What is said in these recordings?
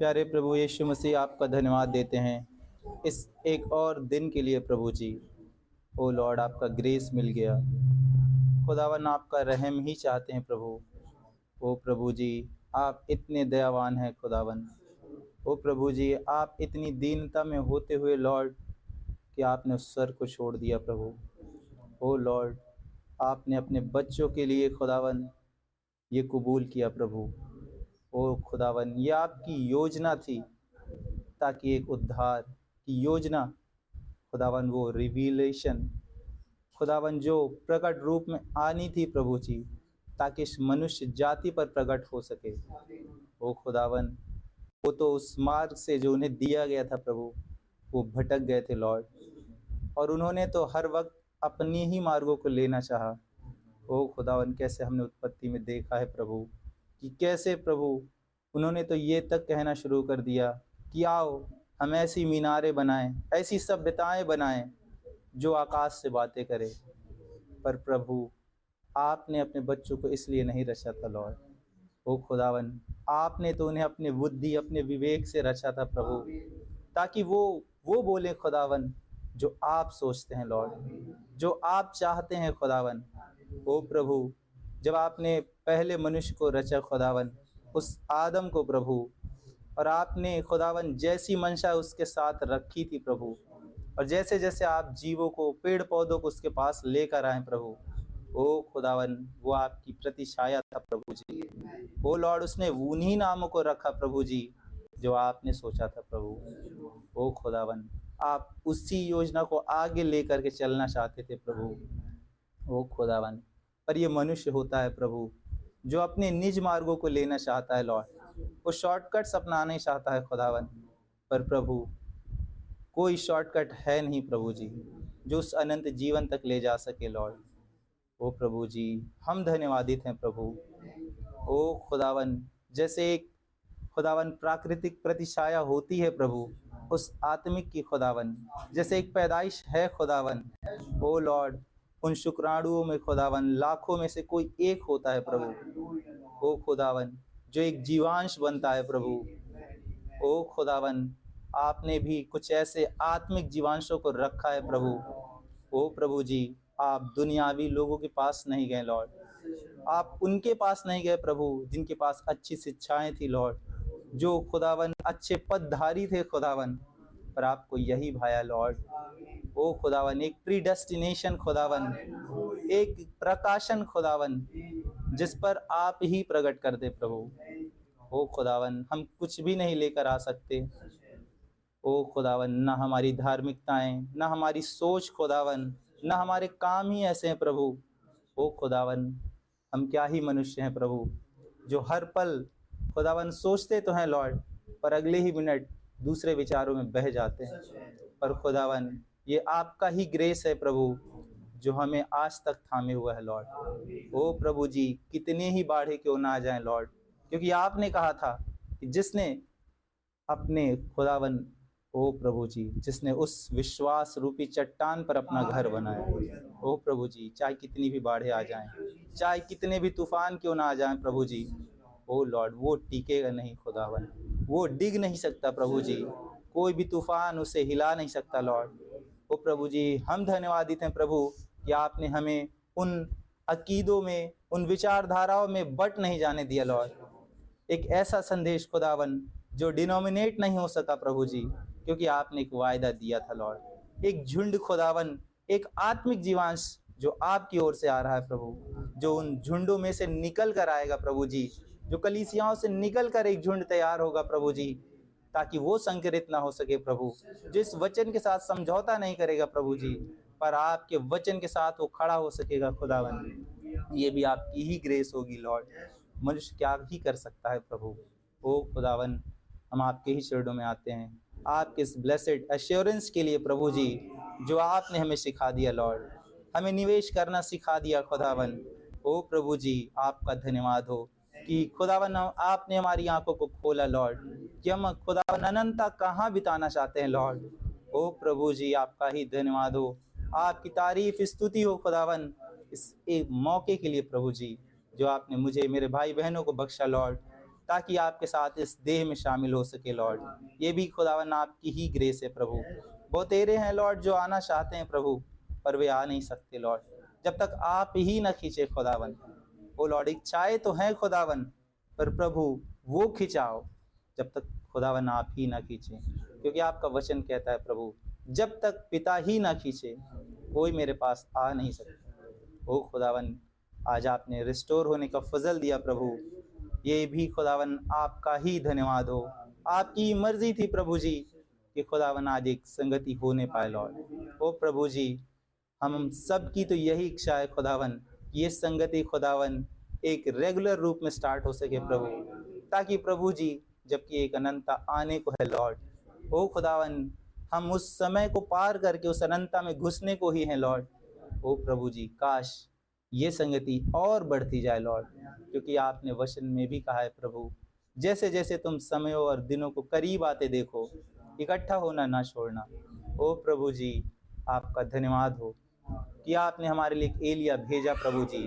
प्यारे प्रभु यीशु मसीह, आपका धन्यवाद देते हैं इस एक और दिन के लिए प्रभु जी। ओ लॉर्ड, आपका ग्रेस मिल गया। खुदावन, आपका रहम ही चाहते हैं प्रभु। ओ प्रभु जी, आप इतने दयावान हैं खुदावन। ओ प्रभु जी, आप इतनी दीनता में होते हुए लॉर्ड कि आपने उस स्वर को छोड़ दिया प्रभु। ओ लॉर्ड, आपने अपने बच्चों के लिए खुदावन ये कबूल किया प्रभु। ओ खुदावन, ये आपकी योजना थी, ताकि एक उद्धार की योजना खुदावन, वो रिवीलेशन खुदावन जो प्रकट रूप में आनी थी प्रभु जी, ताकि इस मनुष्य जाति पर प्रकट हो सके। ओ खुदावन, वो तो उस मार्ग से जो उन्हें दिया गया था प्रभु, वो भटक गए थे लॉर्ड, और उन्होंने तो हर वक्त अपनी ही मार्गों को लेना चाहा। ओ खुदावन, कैसे हमने उत्पत्ति में देखा है प्रभु कि कैसे प्रभु उन्होंने तो ये तक कहना शुरू कर दिया कि आओ हम ऐसी मीनारें बनाएं, ऐसी सभ्यताएं बनाएं जो आकाश से बातें करें। पर प्रभु, आपने अपने बच्चों को इसलिए नहीं रचा था लॉर्ड। ओ खुदावन, आपने तो उन्हें अपने बुद्धि, अपने विवेक से रचा था प्रभु, ताकि वो बोले खुदावन जो आप सोचते हैं लॉर्ड, जो आप चाहते हैं खुदावन। ओ प्रभु, जब आपने पहले मनुष्य को रचा खुदावन, उस आदम को प्रभु, और आपने खुदावन जैसी मंशा उसके साथ रखी थी प्रभु, और जैसे जैसे आप जीवों को, पेड़ पौधों को उसके पास लेकर आए प्रभु, ओ खुदावन, वो आपकी प्रतिछाया था प्रभु जी। ओ लॉर्ड, उसने उन्हीं नामों को रखा प्रभु जी जो आपने सोचा था प्रभु। ओ खुदावन, आप उसी योजना को आगे लेकर के चलना चाहते थे प्रभु। ओ खुदावन, पर ये मनुष्य होता है प्रभु जो अपने निज मार्गों को लेना चाहता है लॉर्ड, वो शॉर्टकट्स अपनाना चाहता है खुदावन। पर प्रभु, कोई शॉर्टकट है नहीं प्रभु जी जो उस अनंत जीवन तक ले जा सके लॉर्ड। ओ प्रभु जी, हम धन्यवादित हैं प्रभु। ओ खुदावन, जैसे एक खुदावन प्राकृतिक प्रतिछाया होती है प्रभु, उस आत्मिक की खुदावन, जैसे एक पैदाइश है खुदावन। ओ लॉर्ड, उन शुक्राणुओं में खुदावन लाखों में से कोई एक होता है प्रभु। ओ खुदावन, जो एक जीवांश बनता है प्रभु। ओ खुदावन, आपने भी कुछ ऐसे आत्मिक जीवांशों को रखा है प्रभु। ओ प्रभु जी, आप दुनियावी लोगों के पास नहीं गए लॉर्ड, आप उनके पास नहीं गए प्रभु जिनके पास अच्छी शिक्षाएं थी लॉर्ड, जो खुदावन अच्छे पदधारी थे खुदावन, पर आपको यही भाया लॉर्ड। ओ खुदावन, एक प्रीडेस्टिनेशन खुदावन, एक प्रकाशन खुदावन, जिस पर आप ही प्रकट कर दे प्रभु। ओ खुदावन, हम कुछ भी नहीं लेकर आ सकते। ओ खुदावन, ना हमारी धार्मिकताएं, ना हमारी सोच खुदावन, ना हमारे काम ही ऐसे हैं प्रभु। ओ खुदावन, हम क्या ही मनुष्य हैं प्रभु, जो हर पल खुदावन सोचते तो हैं लॉर्ड, पर अगले ही मिनट दूसरे विचारों में बह जाते हैं। पर खुदावन, ये आपका ही ग्रेस है प्रभु जो हमें आज तक थामे हुआ है लॉर्ड। ओ प्रभु जी, कितने ही बाढ़े क्यों ना आ जाएं लॉर्ड, क्योंकि आपने कहा था कि जिसने अपने खुदावन, ओ प्रभु जी, जिसने उस विश्वास रूपी चट्टान पर अपना घर बनाया। ओ प्रभु जी, चाहे कितनी भी बाढ़े आ जाएं, चाहे कितने भी तूफान क्यों ना आ जाएं प्रभु जी, ओ लॉर्ड, वो टिकेगा नहीं खुदावन, वो डिग नहीं सकता प्रभु जी, कोई भी तूफान उसे हिला नहीं सकता लॉर्ड। ओ प्रभु जी, हम धन्यवादित हैं प्रभु कि आपने हमें उन अकीदों में, उन विचारधाराओं में बट नहीं जाने दिया लॉर्ड। एक ऐसा संदेश खुदावन जो डिनोमिनेट नहीं हो सका प्रभु जी, क्योंकि आपने एक वायदा दिया था लॉर्ड। एक झुंड खुदावन, एक आत्मिक जीवांश जो आपकी ओर से आ रहा है प्रभु, जो उन झुंडों में से निकल कर आएगा प्रभु जी, जो कलीसियाओं से निकल कर एक झुंड तैयार होगा प्रभु जी, ताकि वो संकरित ना हो सके प्रभु, जिस वचन के साथ समझौता नहीं करेगा प्रभु जी, पर आपके वचन के साथ वो खड़ा हो सकेगा खुदावन। ये भी आपकी ही ग्रेस होगी लॉर्ड, मनुष्य क्या ही कर सकता है प्रभु। ओ खुदावन, हम आपके ही चरणों में आते हैं, आपके इस ब्लेसेड एश्योरेंस के लिए प्रभु जी, जो आपने हमें सिखा दिया लॉर्ड, हमें निवेश करना सिखा दिया खुदावन। ओ प्रभु जी, आपका धन्यवाद हो कि खुदावन आपने हमारी आंखों को खोला लॉर्ड, कि हम खुदावन अनंतता कहाँ बिताना चाहते हैं लॉर्ड। ओ प्रभु जी, आपका ही धन्यवाद हो, आपकी तारीफ स्तुति हो खुदावन, इस एक मौके के लिए प्रभु जी जो आपने मुझे, मेरे भाई बहनों को बख्शा लॉर्ड, ताकि आपके साथ इस देह में शामिल हो सके लॉर्ड। ये भी खुदावन आपकी ही ग्रेस है प्रभु। बहुत तेरे हैं लॉर्ड जो आना चाहते हैं प्रभु, पर वे आ नहीं सकते लॉर्ड, जब तक आप ही ना खींचे खुदावन। ओ लॉर्ड, इच्छाएं तो हैं खुदावन, पर प्रभु वो खिंचाओ जब तक खुदावन आप ही ना खींचे, क्योंकि आपका वचन कहता है प्रभु, जब तक पिता ही ना खींचे कोई मेरे पास आ नहीं सकता। ओ खुदावन, आज आपने रिस्टोर होने का फजल दिया प्रभु, ये भी खुदावन आपका ही धन्यवाद हो। आपकी मर्जी थी प्रभु जी कि खुदावन आज एक संगति होने पाए लॉर्ड। ओ प्रभु जी, हम सब की तो यही इच्छा है खुदावन, ये संगति खुदावन एक रेगुलर रूप में स्टार्ट हो सके प्रभु, ताकि प्रभु जी जबकि एक अनंतता आने को है लॉर्ड, ओ खुदावन हम उस समय को पार करके उस अनंतता में घुसने को ही हैं लॉर्ड। ओ प्रभु जी, काश ये संगति और बढ़ती जाए लॉर्ड, क्योंकि आपने वचन में भी कहा है प्रभु, जैसे जैसे तुम समयों और दिनों को करीब आते देखो, इकट्ठा होना ना छोड़ना। ओ प्रभु जी, आपका धन्यवाद हो कि आपने हमारे लिए एक एलिया भेजा प्रभु जी।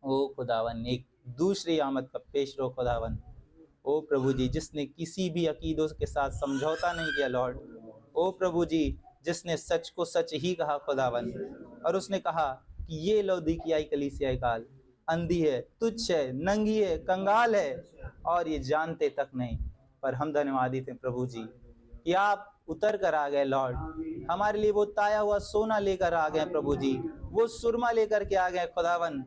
ओ खुदावन, एक दूसरी आमद का पेश रो खुदावन। ओ प्रभु जी, जिसने किसी भी अकीदों के साथ समझौता नहीं किया लॉर्ड। ओ प्रभु जी, जिसने सच को सच ही कहा खुदावन, और उसने कहा कि ये लौदीकियाई कलीसियाई काल अंधी है, तुच्छ है, नंगी है, कंगाल है, और ये जानते तक नहीं। पर हम धन्यवादी थे प्रभु जी कि आप उतर कर आ गए लॉर्ड, हमारे लिए वो ताया हुआ सोना लेकर आ गए प्रभु जी, वो सुरमा लेकर के आ गए खुदावन,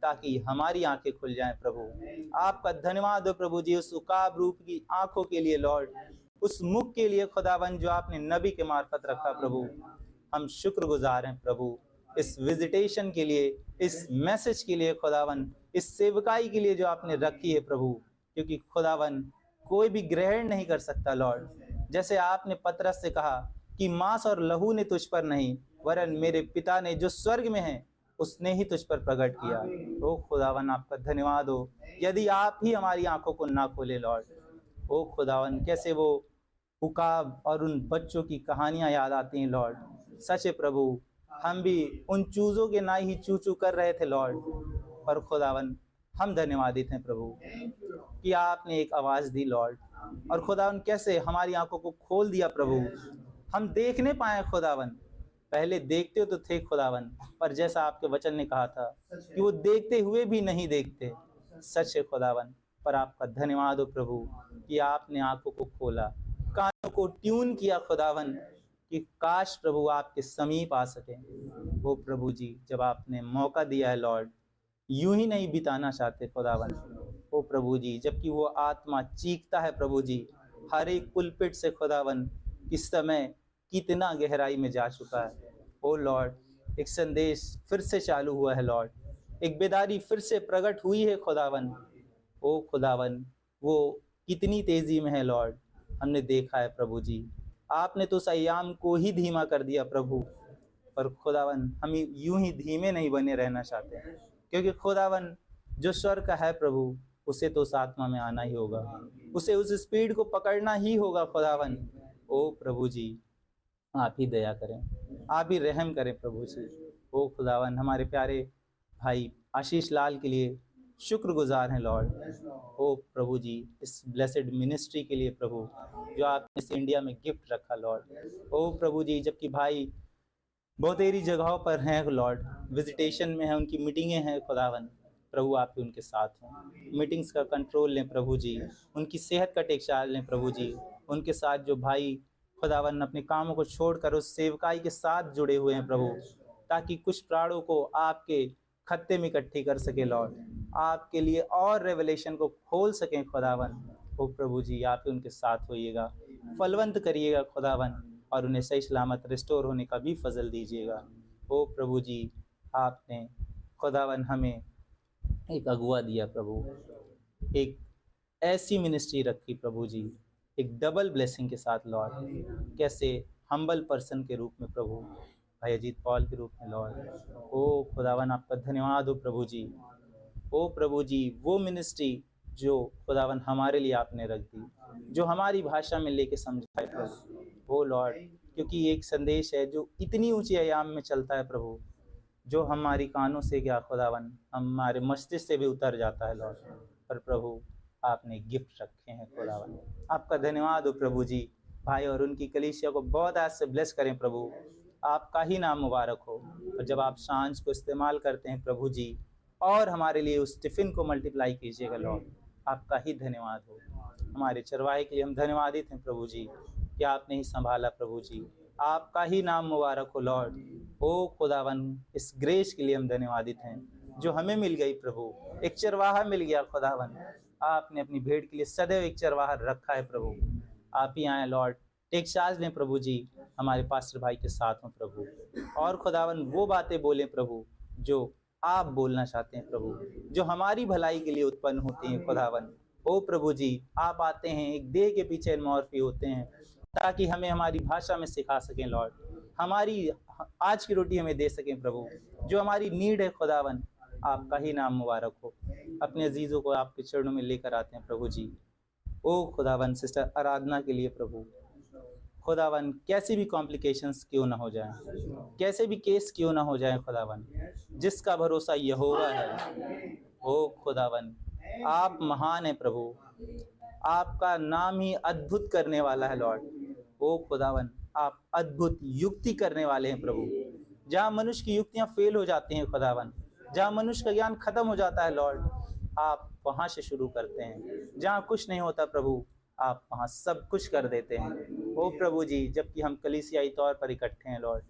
ताकि हमारी आंखें खुल जाएं प्रभु। आपका धन्यवाद हो प्रभु जी उस उकाब रूप की आंखों के लिए लॉर्ड, उस मुख के लिए खुदावन जो आपने नबी के मार्फत रखा प्रभु। हम शुक्रगुजार हैं प्रभु इस विजिटेशन के लिए, इस मैसेज के लिए खुदावन, इस सेवकाई के लिए जो आपने रखी है प्रभु, क्योंकि खुदावन कोई भी ग्रहण नहीं कर सकता लॉर्ड। जैसे आपने पतरस से कहा कि मांस और लहू ने तुझ पर नहीं, वरन मेरे पिता ने जो स्वर्ग में है उसने ही तुझ पर प्रकट किया। ओ खुदावन, आपका धन्यवाद हो, यदि आप ही हमारी आंखों को ना खोले लॉर्ड। ओ खुदावन, कैसे वो उकाब और उन बच्चों की कहानियां याद आती हैं लॉर्ड। सच है प्रभु, हम भी उन चूजों के ना ही चू चू कर रहे थे लॉर्ड, पर खुदावन हम धन्यवादित हैं प्रभु कि आपने एक आवाज़ दी लॉर्ड, और खुदावन कैसे हमारी आंखों को खोल दिया प्रभु, हम देखने पाए खुदावन। पहले देखते तो थे खुदावन, पर जैसा आपके वचन ने कहा था कि वो देखते हुए भी नहीं देखते। सच है खुदावन, पर आपका धन्यवाद हो प्रभु कि आपने आंखों को खोला, कानों को ट्यून किया खुदावन, कि काश प्रभु आपके समीप आ सके। वो प्रभु जी, जब आपने मौका दिया है लॉर्ड, यूं ही नहीं बिताना चाहते खुदावन। ओ प्रभु जी, जबकि वो आत्मा चीखता है प्रभु जी हर एक पुलपिट से खुदावन, इस समय कितना गहराई में जा चुका है। ओ लॉर्ड, एक संदेश फिर से चालू हुआ है लॉर्ड, एक बेदारी फिर से प्रकट हुई है खुदावन। ओ खुदावन, वो कितनी तेजी में है लॉर्ड, हमने देखा है प्रभु जी। आपने तो उस अय्याम को ही धीमा कर दिया प्रभु, पर खुदावन हम यूं ही धीमे नहीं बने रहना चाहते, क्योंकि खुदावन जो स्वर्ग का है प्रभु, उसे तो उस आत्मा में आना ही होगा, उसे उस स्पीड को पकड़ना ही होगा खुदावन। ओ प्रभु जी, आप ही दया करें, आप ही रहम करें प्रभु जी। ओ खुदावन, हमारे प्यारे भाई आशीष लाल के लिए शुक्रगुजार हैं लॉर्ड। ओ प्रभु जी, इस ब्लेसेड मिनिस्ट्री के लिए प्रभु जो आपने इस इंडिया में गिफ्ट रखा लॉर्ड। ओ प्रभु जी, जबकि भाई बहुतेरी जगहों पर हैं लॉर्ड, विजिटेशन में हैं, उनकी मीटिंगें हैं खुदावन, प्रभु आप ही उनके साथ हों, मीटिंग्स का कंट्रोल लें प्रभु जी, उनकी सेहत का टेकचाल लें प्रभु जी। उनके साथ जो भाई खुदावन अपने कामों को छोड़कर उस सेवकाई के साथ जुड़े हुए हैं प्रभु, ताकि कुछ प्राणों को आपके खत्ते में इकट्ठी कर सके लॉर्ड, आपके लिए और रेवलेशन को खोल सकें खुदावन। ओ प्रभु जी, आप ही उनके साथ होइएगा, फलवंत करिएगा खुदावन, और उन्हें सही सलामत रिस्टोर होने का भी फजल दीजिएगा। ओ प्रभु जी, आपने खुदावन हमें एक अगुआ दिया प्रभु, एक ऐसी मिनिस्ट्री रखी प्रभु जी, एक डबल ब्लेसिंग के साथ लॉर्ड। कैसे हम्बल पर्सन के रूप में प्रभु, भाई अजीत पॉल के रूप में लॉर्ड। ओ खुदावन, आपका धन्यवाद हो प्रभु जी। ओ प्रभु जी, वो मिनिस्ट्री जो खुदावन हमारे लिए आपने रख दी, जो हमारी भाषा में लेके समझाए प्रभु। ओ लॉर्ड, क्योंकि एक संदेश है जो इतनी ऊंची आयाम में चलता है प्रभु, जो हमारी कानों से क्या खुदावन हमारे मस्तिष्क से भी उतर जाता है लॉर्ड। पर प्रभु आपने गिफ्ट रखे हैं खुदावन। आपका धन्यवाद हो प्रभु जी। भाई और उनकी कलीसिया को बहुत आज से ब्लेस करें प्रभु, आपका ही नाम मुबारक हो। और जब आप सांझ को इस्तेमाल करते हैं प्रभु जी, और हमारे लिए उस टिफ़िन को मल्टीप्लाई कीजिएगा लॉर्ड, आपका ही धन्यवाद हो। हमारे चरवाहे के लिए हम धन्यवादित हैं प्रभु जी कि आपने ही संभाला प्रभु जी, आपका ही नाम मुबारक हो लॉर्ड। ओ खुदावन, इस ग्रेस के लिए हम धन्यवादित हैं जो हमें मिल गई प्रभु। एक चरवाहा मिल गया खुदावन, आपने अपनी भेड़ के लिए सदैव एक चरवाहा रखा है प्रभु। आप ही आए लॉर्ड, टेक चार्ज लें प्रभु जी, हमारे पास्टर भाई के साथ हों प्रभु, और खुदावन वो बातें बोलें प्रभु जो आप बोलना चाहते हैं प्रभु, जो हमारी भलाई के लिए उत्पन्न होती हैं खुदावन। ओ प्रभु जी, आप आते हैं, एक देह के पीछे मॉर्फी होते हैं ताकि हमें हमारी भाषा में सिखा सकें लॉर्ड, हमारी आज की रोटी हमें दे सकें प्रभु, जो हमारी नीड है खुदावन। आपका ही नाम मुबारक हो। अपने अजीज़ों को आपके चरणों में लेकर आते हैं प्रभु जी। ओ खुदावन, सिस्टर आराधना के लिए प्रभु, खुदावन कैसी भी कॉम्प्लिकेशंस क्यों ना हो जाएं, कैसे भी केस क्यों ना हो जाएं खुदावन, जिसका भरोसा यहोवा है। ओ खुदावन, आप महान है प्रभु, आपका नाम ही अद्भुत करने वाला है लॉर्ड। ओ खुदावन, आप अद्भुत युक्ति करने वाले हैं प्रभु। जहाँ मनुष्य की युक्तियाँ फेल हो जाती हैं खुदावन, जहाँ मनुष्य का ज्ञान खत्म हो जाता है लॉर्ड, आप वहाँ से शुरू करते हैं। जहाँ कुछ नहीं होता प्रभु, आप वहाँ सब कुछ कर देते हैं। ओ प्रभु जी, जबकि हम कलीसियाई तौर पर इकट्ठे हैं लॉर्ड,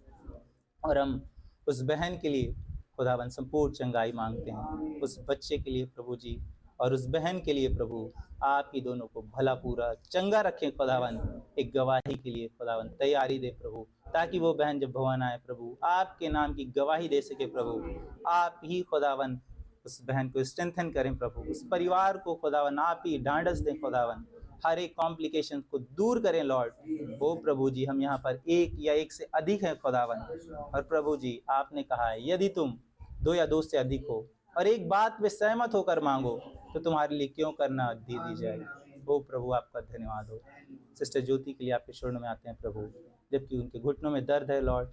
और हम उस बहन के लिए खुदावन संपूर्ण चंगाई मांगते हैं, उस बच्चे के लिए प्रभु जी, और उस बहन के लिए प्रभु, आप ही दोनों को भला पूरा चंगा रखें खुदावन। एक गवाही के लिए खुदावन तैयारी दे प्रभु, ताकि वो बहन जब भवन आए प्रभु, आपके नाम की गवाही दे सके प्रभु। आप ही खुदावन उस बहन को स्ट्रेंथन करें प्रभु, उस परिवार को खुदावन आप ही ढांढस दें खुदावन, हर एक कॉम्प्लिकेशन को दूर करें लॉर्ड। ओ प्रभु जी, हम यहाँ पर एक या एक से अधिक हैं खुदावन, और प्रभु जी आपने कहा है यदि तुम दो या दो से अधिक हो और एक बात में सहमत होकर मांगो तो तुम्हारे लिए क्यों करना दे दी जाएगी। ओ प्रभु, आपका धन्यवाद हो। सिस्टर ज्योति के लिए आपके चरणों में आते हैं प्रभु, जबकि उनके घुटनों में दर्द है लॉर्ड।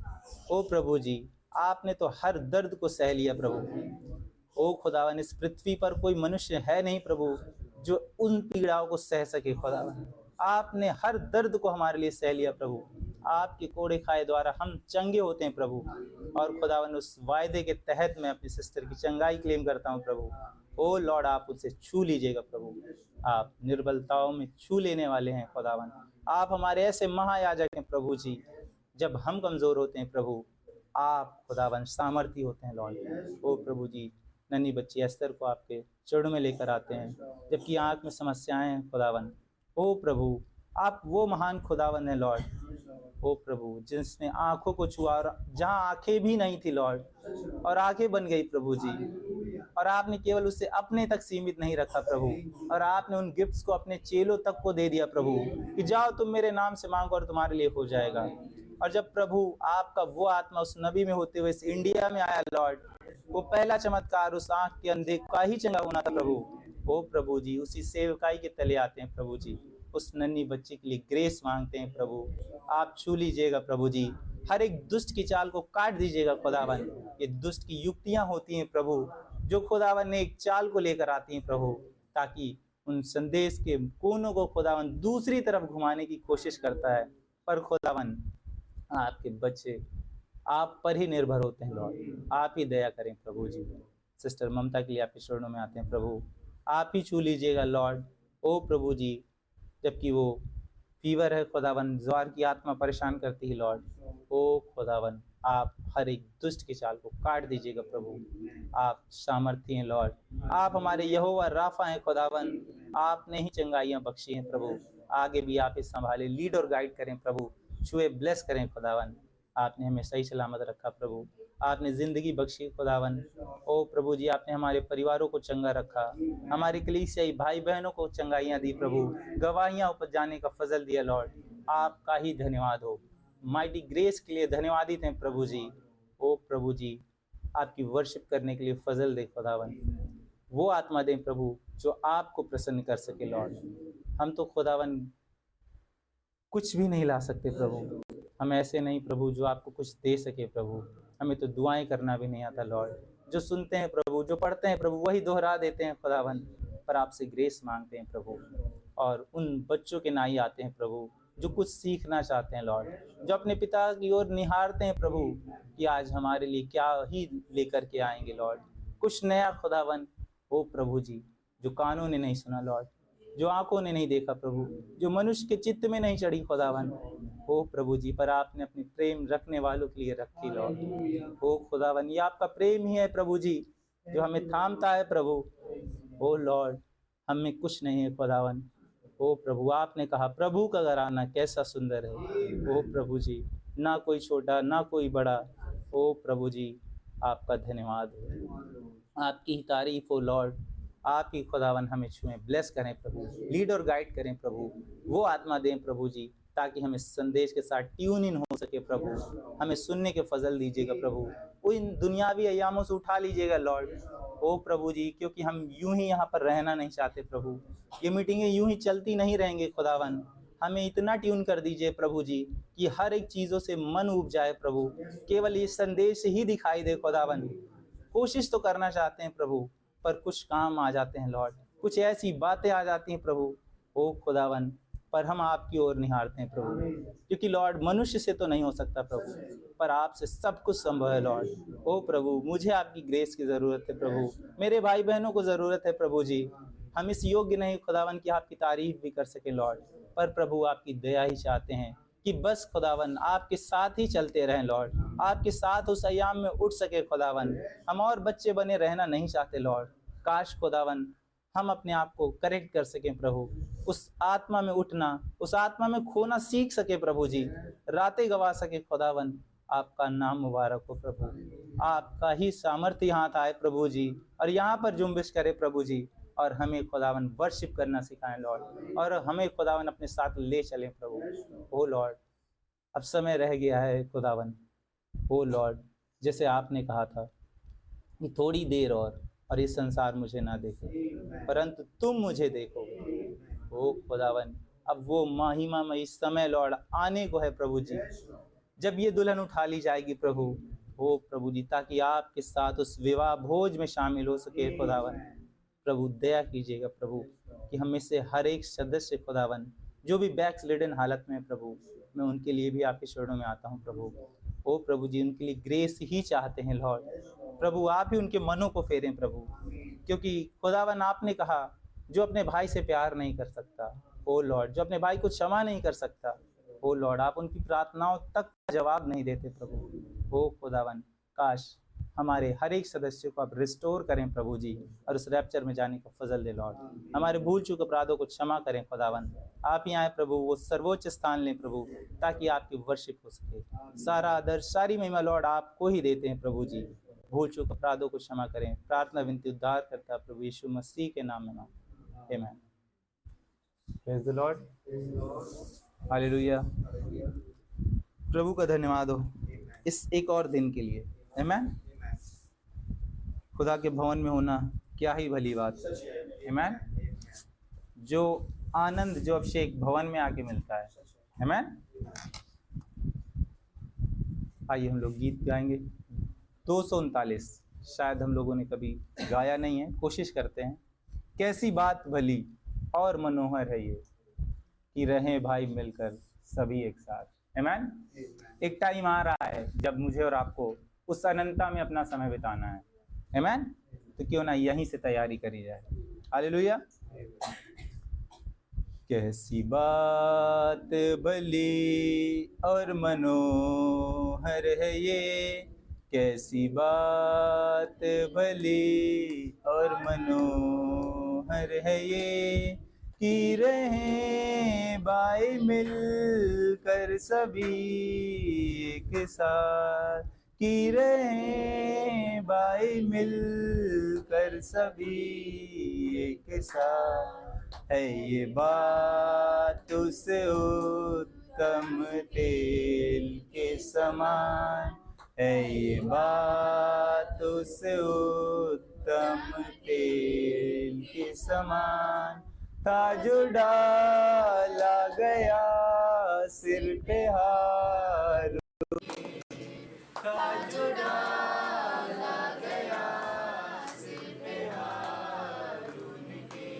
ओ प्रभु जी, आपने तो हर दर्द को सह लिया प्रभु। ओ खुदावन, इस पृथ्वी पर कोई मनुष्य है नहीं प्रभु जो उन पीड़ाओं को सह सके खुदावन। आपने हर दर्द को हमारे लिए सह लिया प्रभु। आपके कोड़े खाए द्वारा हम चंगे होते हैं प्रभु, और खुदावन उस वायदे के तहत मैं अपनी सिस्टर की चंगाई क्लेम करता हूँ प्रभु। ओ लॉर्ड, आप उसे छू लीजिएगा प्रभु, आप निर्बलताओं में छू लेने वाले हैं खुदावन। आप हमारे ऐसे महायाजक हैं प्रभु जी, जब हम कमज़ोर होते हैं प्रभु, आप खुदावन सामर्थी होते हैं लॉर्ड। ओ प्रभु जी, नन्ही बच्ची एस्तर को आपके चरणों में लेकर आते हैं, जबकि आँख में समस्याएं हैं खुदावन। ओ प्रभु, आप वो महान खुदावन हैं लॉर्ड। ओ प्रभु, जिसने आँखों को छुआ और जहाँ आँखें भी नहीं थी लॉर्ड, और आँखें बन गई प्रभु जी, और आपने केवल उसे अपने तक सीमित नहीं रखा प्रभु, और आपने उन गिफ्ट्स को अपने चेलों तक को दे दिया प्रभु, कि जाओ तुम मेरे नाम से मांगो और तुम्हारे लिए हो जाएगा। और जब प्रभु आपका वो आत्मा उस नबी में होते हुए इस इंडिया में आया लॉर्ड, वो पहला चमत्कार उस आँख के अंधे का ही चंगा होना था प्रभु। ओ प्रभु जी, उसी सेवकाई के तले आते हैं प्रभु जी, उस नन्ही बच्ची के लिए ग्रेस मांगते हैं प्रभु। आप छू लीजिएगा प्रभु जी, हर एक दुष्ट की चाल को काट दीजिएगा खुदावन। ये दुष्ट की युक्तियां होती हैं प्रभु, जो खुदावन ने एक चाल को लेकर आती हैं प्रभु, ताकि उन संदेश के कोनों को खुदावन दूसरी तरफ घुमाने की कोशिश करता है। पर खुदावन, आपके बच्चे आप पर ही निर्भर होते हैं लॉर्ड, आप ही दया करें प्रभु जी। सिस्टर ममता के लिए आपके चरणों में आते हैं प्रभु, आप ही छू लीजिएगा लॉर्ड। ओ प्रभु जी, जबकि वो फीवर है खुदावन, ज्वार की आत्मा परेशान करती है लॉर्ड। ओ खुदावन, आप हर एक दुष्ट की चाल को काट दीजिएगा प्रभु, आप सामर्थ्य हैं लॉर्ड। आप हमारे यहोवा राफा हैं खुदावन, आपने ही चंगाइयाँ बख्शी हैं प्रभु। आगे भी आप इस संभाले, लीड और गाइड करें प्रभु, छुए ब्लेस करें खुदावन। आपने हमें सही सलामत रखा प्रभु, आपने ज़िंदगी बख्शी खुदावन। ओ प्रभु जी, आपने हमारे परिवारों को चंगा रखा, हमारी कलीसियाई भाई बहनों को चंगाइयाँ दी प्रभु, गवाहियाँ ऊपर जाने का फजल दिया लॉर्ड। आपका ही धन्यवाद हो। माइटी ग्रेस के लिए धन्यवादित हैं प्रभु जी। ओ प्रभु जी, आपकी वर्शिप करने के लिए फजल दे खुदावन, वो आत्मा दें प्रभु जो आपको प्रसन्न कर सके लॉर्ड। हम तो खुदावन कुछ भी नहीं ला सकते प्रभु, हम ऐसे नहीं प्रभु जो आपको कुछ दे सके प्रभु। हमें तो दुआएं करना भी नहीं आता लॉर्ड, जो सुनते हैं प्रभु, जो पढ़ते हैं प्रभु, वही दोहरा देते हैं खुदावन। पर आपसे ग्रेस मांगते हैं प्रभु। और उन बच्चों के नाई आते हैं प्रभु जो कुछ सीखना चाहते हैं लॉर्ड, जो अपने पिता की ओर निहारते हैं प्रभु कि आज हमारे लिए क्या ही लेकर के आएंगे लॉर्ड, कुछ नया खुदावन। ओ प्रभु जी, जो कानों ने नहीं सुना लॉर्ड, जो आंखों ने नहीं देखा प्रभु, जो मनुष्य के चित्त में नहीं चढ़ी खुदावन, ओ प्रभु जी, पर आपने अपनी प्रेम रखने वालों के लिए रखी लॉर्ड। ओ खुदावन, ये आपका प्रेम ही है प्रभु जी जो हमें थामता है प्रभु। ओ लॉर्ड, हम में कुछ नहीं है खुदावन। ओ प्रभु, आपने कहा प्रभु का घराना कैसा सुंदर है। ओ प्रभु जी, ना कोई छोटा ना कोई बड़ा। ओ प्रभु जी, आपका धन्यवाद हो, आपकी ही तारीफ हो लॉर्ड। आप ही खुदावन हमें छुएं, ब्लेस करें प्रभु, लीड और गाइड करें प्रभु, वो आत्मा दें प्रभु जी ताकि हम इस संदेश के साथ ट्यून इन हो सके प्रभु। हमें सुनने के फजल दीजिएगा प्रभु, वो इन दुनियावी अयामों से उठा लीजिएगा लॉर्ड। ओ प्रभु जी, क्योंकि हम यूं ही यहाँ पर रहना नहीं चाहते प्रभु, ये मीटिंगें यूं ही चलती नहीं रहेंगे खुदावन। हमें इतना ट्यून कर दीजिए प्रभु जी कि हर एक चीज़ों से मन उब जाए प्रभु, केवल ये संदेश ही दिखाई दे खुदावन। कोशिश तो करना चाहते हैं प्रभु, पर कुछ काम आ जाते हैं लॉर्ड, कुछ ऐसी बातें आ जाती हैं प्रभु ओ खुदावन, पर हम आपकी ओर निहारते हैं प्रभु, क्योंकि लॉर्ड मनुष्य से तो नहीं हो सकता प्रभु, पर आपसे सब कुछ संभव है लॉर्ड। ओ प्रभु, मुझे आपकी ग्रेस की ज़रूरत है प्रभु, मेरे भाई बहनों को ज़रूरत है प्रभु जी। हम इस योग्य नहीं खुदावन कि आपकी तारीफ भी कर सके लॉर्ड, पर प्रभु आपकी दया ही चाहते हैं कि बस खुदावन आपके साथ ही चलते रहें लॉर्ड, आपके साथ उस अयाम में उठ सके खुदावन। हम और बच्चे बने रहना नहीं चाहते लॉर्ड, काश खुदावन हम अपने आप को करेक्ट कर सकें प्रभु, उस आत्मा में उठना, उस आत्मा में खोना सीख सके प्रभु जी, रातें गवा सके खुदावन। आपका नाम मुबारक हो प्रभु, आपका ही सामर्थ्य हाथ आए प्रभु जी, और यहाँ पर जुम्बिश करे प्रभु जी, और हमें खुदावन वर्शिप करना सिखाएं लॉर्ड, और हमें खुदावन अपने साथ ले चलें प्रभु। ओ लॉर्ड, अब समय रह गया है खुदावन। ओ लॉर्ड, जैसे आपने कहा था कि थोड़ी देर और ये संसार मुझे ना देखे परंतु तुम मुझे देखो। ओ खुदावन, अब वो महिमामय समय लॉर्ड आने को है प्रभु जी, जब ये दुल्हन उठा ली जाएगी प्रभु। ओ प्रभु जी, ताकि आपके साथ उस विवाह भोज में शामिल हो सके खुदावन। प्रभु दया कीजिएगा प्रभु कि हम में से हर एक सदस्य खुदावन जो भी बैक्स लिडन हालत में है प्रभु, मैं उनके लिए भी आपके चरणों में आता हूँ प्रभु। ओ प्रभु जी, उनके लिए ग्रेस ही चाहते हैं लॉर्ड। प्रभु आप ही उनके मनों को फेरें प्रभु, क्योंकि खुदावन आपने कहा जो अपने भाई से प्यार नहीं कर सकता, ओ लॉर्ड, जो अपने भाई को क्षमा नहीं कर सकता, ओ लॉर्ड, आप उनकी प्रार्थनाओं तक जवाब नहीं देते प्रभु। ओ खुदावन, काश हमारे हर एक सदस्य को आप रिस्टोर करें प्रभु जी, और उस रैप्चर में जाने का फजल दे लॉर्ड। हमारे भूल चूक अपराधों को क्षमा करें खुदावन। आप ही आए प्रभु, वो सर्वोच्च स्थान लें प्रभु, ताकि आपकी वर्शिप हो सके। सारा आदर सारी महिमा लॉर्ड आपको ही देते हैं प्रभु जी। भूल चूक अपराधों को क्षमा करें, प्रार्थना विनती उद्धार करता प्रभु यीशु मसीह के नाम में, आमीन। Praise the Lord, hallelujah. प्रभु का धन्यवाद हो इस एक और दिन के लिए, आमीन। खुदा के भवन में होना क्या ही भली बात है, आमीन। जो आनंद, जो अभिषेक भवन में आके मिलता है, आमीन। आइए हम लोग गीत गाएंगे 239, शायद हम लोगों ने कभी गाया नहीं है, कोशिश करते हैं। कैसी बात भली और मनोहर है ये कि रहें भाई मिलकर सभी एक साथ, आमीन। एक टाइम आ रहा है जब मुझे और आपको उस अनंतता में अपना समय बिताना है, आमीन। तो क्यों ना यहीं से तैयारी करी जाए। हालेलुया। कैसी बात भली और मनोहर है ये, कैसी बात भली और मनोहर है ये कि रहें भाई मिल कर सभी एक साथ, कि रहें भाई मिल कर सभी एक साथ। है ये बात उस उत्तम तेल के समान, है ये बात उस उत्तम तेल के समान, था जो डाला गया सिर पे हार, था जो डाला गया सिर पे हारून के,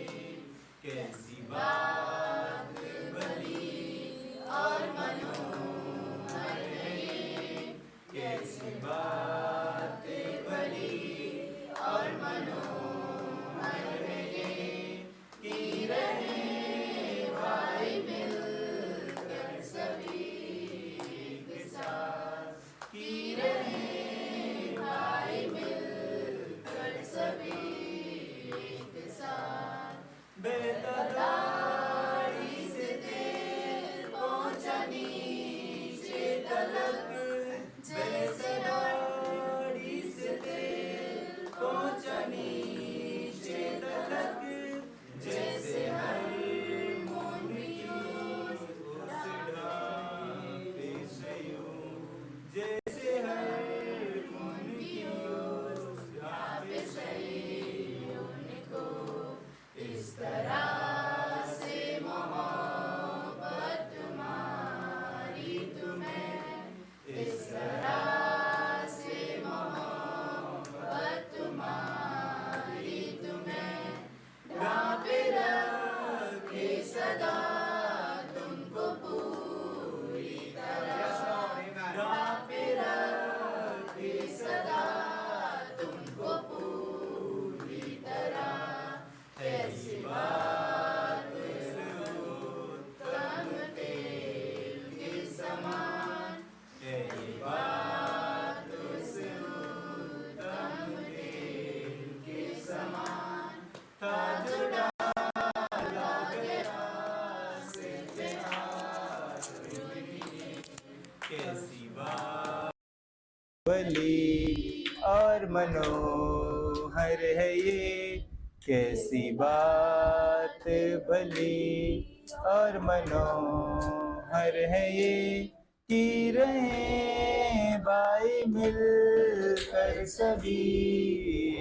मनोहर है ये, कैसी बात भली और मनोहर है ये, कि रहे भाई मिलकर सभी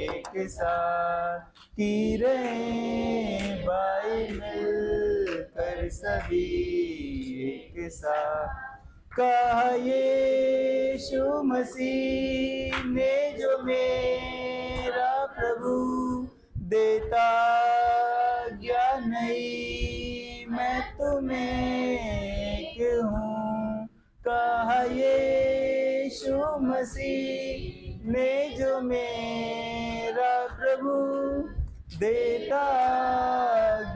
एक साथ, कि रहे भाई मिलकर सभी एक साथ। कहा यीशु मसीह ने जो मेरा प्रभु, देता ज्ञान नहीं मैं तुम्हें एक हूँ। कहा यीशु मसीह ने जो मेरा प्रभु, देता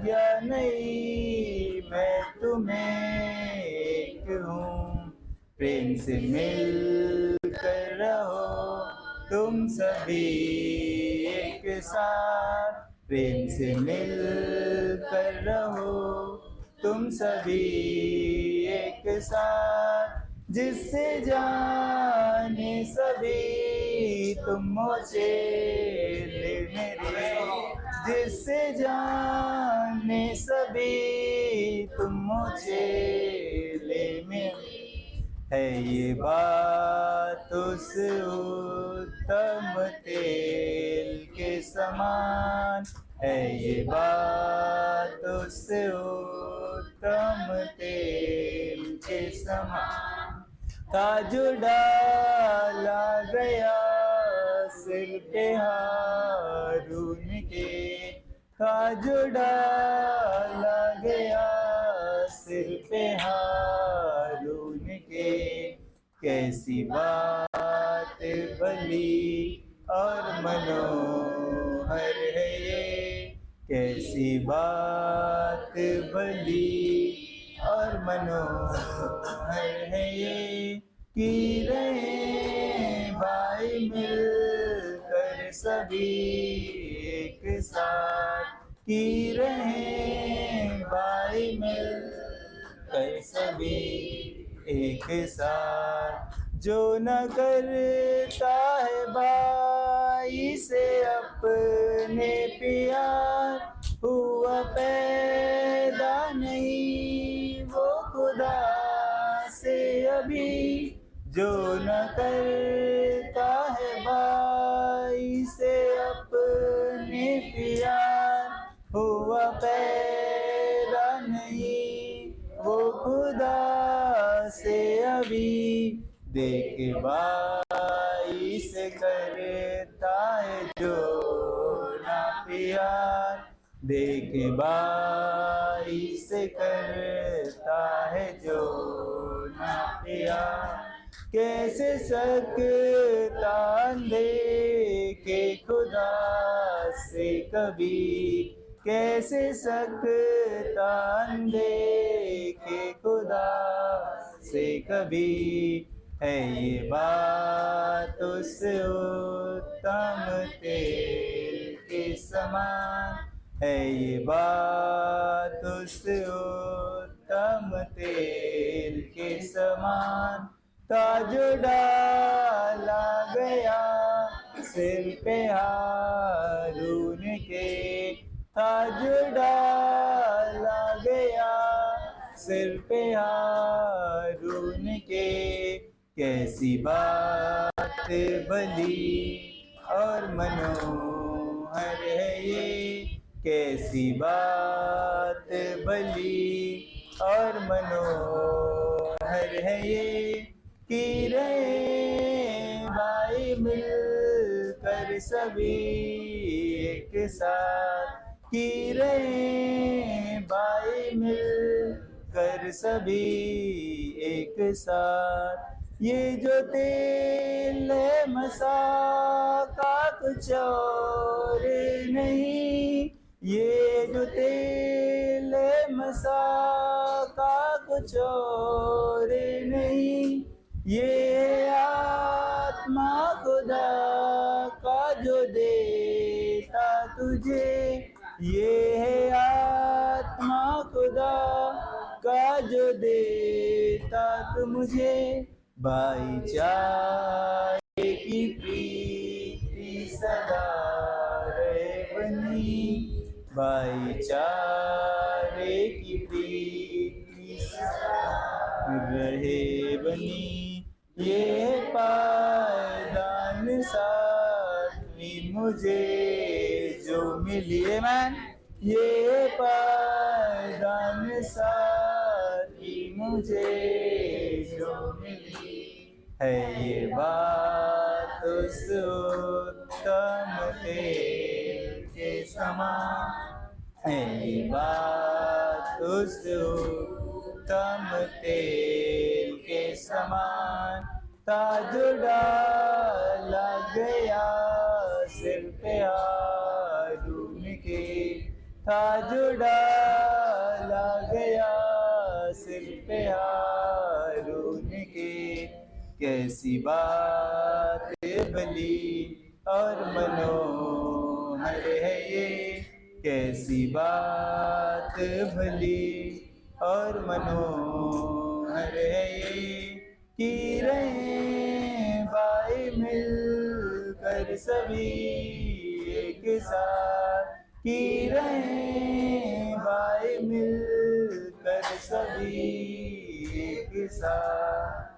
ज्ञान नहीं मैं तुम्हें एक हूँ। प्रेम से मिल कर रहो तुम सभी एक साथ, प्रेम से मिल कर रहो तुम सभी एक साथ, जिससे जाने सभी तुम मुझे मेरे, जिससे जाने सभी तुम मुझे ले मेरे। है ये बात उस उत्तम तेल के समान, है ये बात उस उत्तम तेल के समान, ताजु डाला गया सिर पे हारून के, ताजु डाला गया सिर पे हारून के, कैसी बात भली और मनोहर है ये, कैसी बात भली और मनोहर है ये, कि रहे भाई मिलकर सभी एक साथ, कि रहे भाई मिलकर सभी एक साथ। जो न करता है भाई से अपने प्यार, हुआ पैदा नहीं वो खुदा से अभी। जो न करता है भाई से अपने प्यार, हुआ पैदा नहीं वो खुदा से अभी। देख भाई से करता है जो ना प्यार, देख भाई से करता है जो ना प्यार, कैसे सकता देखे खुदा से कभी, कैसे सकता देखे खुदा से कभी। है ये बात उस उत्तम तेल के समान, है ये बात उस उत्तम तेल के समान, ताजो डाला गया सिर पे हारून के, ताजो डाला गया सिर पे हारून के, कैसी बात भली और मनोहर है ये, कैसी बात भली और मनोहर है ये, कि रहे भाई मिलकर सभी एक साथ, कि रहे भाई मिलकर सभी एक साथ। ये जो तेल है मसा का कुछ और नहीं, ये जो तेल है मसा का कुछ और नहीं, ये आत्मा खुदा का जो देता तुझे, ये है आत्मा खुदा का जो देता तू मुझे। भाईचारे की प्रीति भाईचारे की प्रीति रहे बनी, ये पायदान साथी मुझे जो मिली। आमीन। ये पायदान साथी मुझे जो मिली है, ये बात उस उत्तम तेल के समान है, ये बात उस उत्तम तेल के समान। ताज डाला गया सिर पे हारून के, ताज डाला गया सिर पे हारून के। कैसी बात भली और मनोहर है ये, कैसी बात भली और मनोहर है ये, कि रहे भाई मिलकर सभी एक साथ, कि रहे भाई मिलकर सभी एक साथ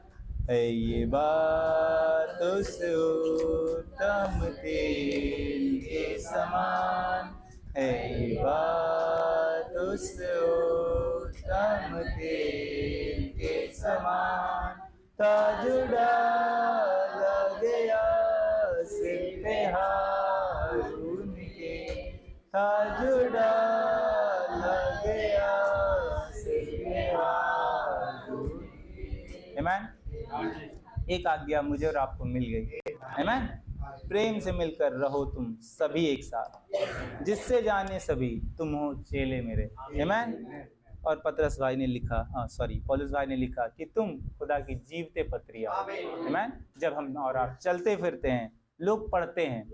है, ये बात उस उत्तम तेल के समान है, ये बात उस उत्तम तेल के समान। ताज डाला गया सिर पे हारून के, ताज डाला गया सिर पे हारून के। आमीन। एक आज्ञा मुझे और आपको मिल गई। आमीन। प्रेम से मिलकर रहो तुम सभी एक साथ, जिससे जाने सभी तुम हो चेले मेरे। आमीन। और पतरस भाई ने लिखा, पौलुस भाई ने लिखा कि तुम खुदा की जीवते पत्रियां। आमीन। जब हम और आप चलते फिरते हैं, लोग पढ़ते हैं,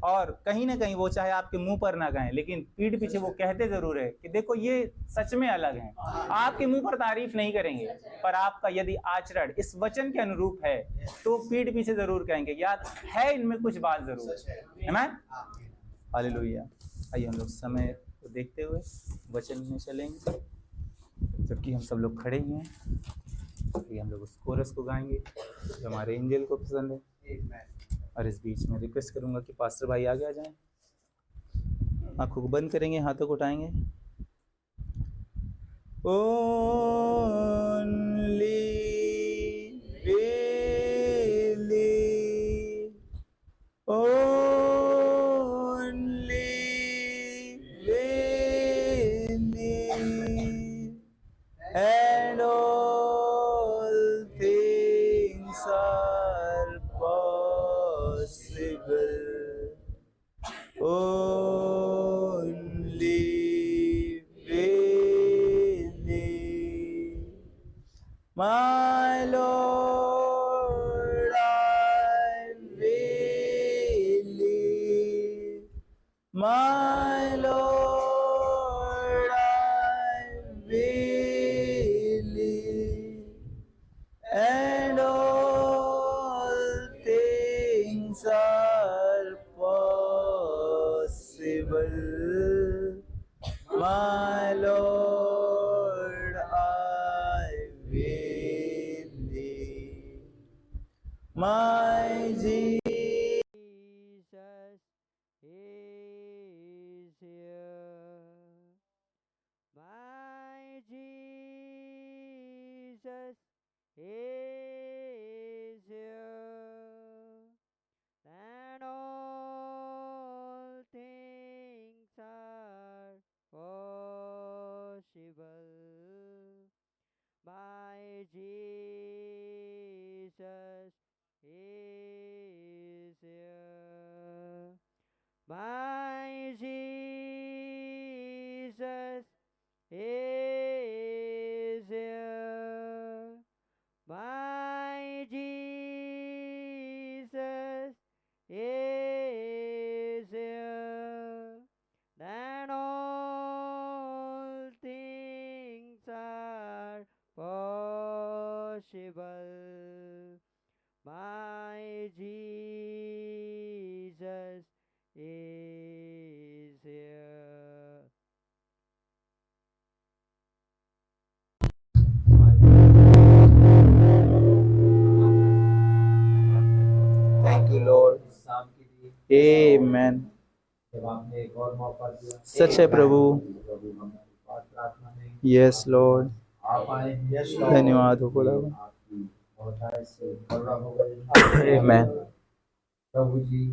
और कहीं ना कहीं वो चाहे आपके मुंह पर ना कहें, लेकिन पीठ पीछे वो कहते जरूर है कि देखो ये सच में अलग है। आपके मुंह पर तारीफ नहीं करेंगे, पर आपका यदि आचरण इस वचन के अनुरूप है तो पीठ पीछे जरूर कहेंगे यार है इनमें कुछ बात जरूर। आमीन। हालेलुया। आइए हम लोग समय को देखते हुए वचन में चलेंगे, जबकि हम सब लोग खड़े ही हैं। आइए हम लोग उस कोरस को गाएंगे जो हमारे एंजल को पसंद है। और इस बीच में रिक्वेस्ट करूंगा कि पास्टर भाई आगे आ जाएं। आंखों को बंद करेंगे, हाथों को उठाएंगे। Only really, only really, and all things are possible. Only really, my Lord, I believe. My Lord, I believe, and all things are possible. My Lord, I believe. My Jesus is here. My Jesus is here. And all things are possible. My Jesus is here. My Jesus is here. My Jesus is here. Then all things are possible. My Jesus is here. आमेन। जब आपने एक और मौका दिया, सच है प्रभु। प्रभु हम बात प्रार्थना में यस लॉर्ड, आप आए हैं। धन्यवाद हो खुदावन। आपकी बहुतायत से करुणा हो गई। आमेन। प्रभु जी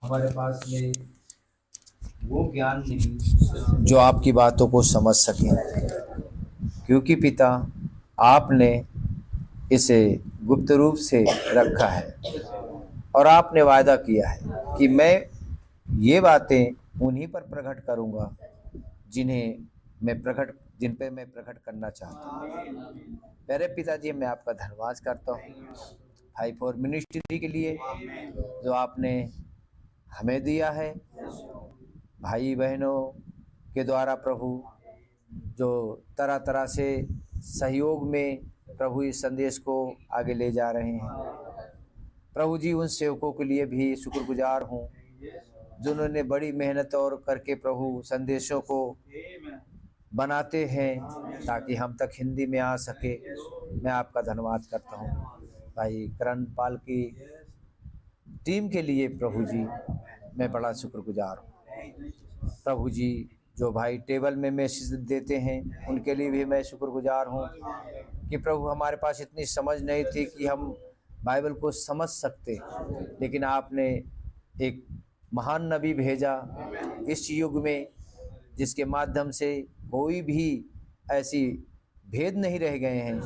हमारे पास में वो ज्ञान नहीं जो आपकी बातों को समझ सके, क्योंकि पिता आपने इसे गुप्त रूप से रखा है और आपने वायदा किया है कि मैं ये बातें उन्हीं पर प्रकट करूंगा जिन पे मैं प्रकट करना चाहता हूँ। मेरे पिताजी मैं आपका धन्यवाद करता हूँ भाई फॉर मिनिस्ट्री के लिए जो आपने हमें दिया है, भाई बहनों के द्वारा प्रभु जो तरह तरह से सहयोग में प्रभु इस संदेश को आगे ले जा रहे हैं। प्रभु जी उन सेवकों के लिए भी शुक्रगुजार हूँ जिन्होंने बड़ी मेहनत और करके प्रभु संदेशों को बनाते हैं ताकि हम तक हिंदी में आ सके। मैं आपका धन्यवाद करता हूँ भाई करण पाल की टीम के लिए प्रभु जी मैं बड़ा शुक्रगुजार हूँ। प्रभु जी जो भाई टेबल में मैसेज देते हैं उनके लिए भी मैं शुक्रगुजार हूँ कि प्रभु हमारे पास इतनी समझ नहीं थी कि हम बाइबल को समझ सकते, लेकिन आपने एक महान नबी भेजा इस युग में जिसके माध्यम से कोई भी ऐसी भेद नहीं रह गए हैं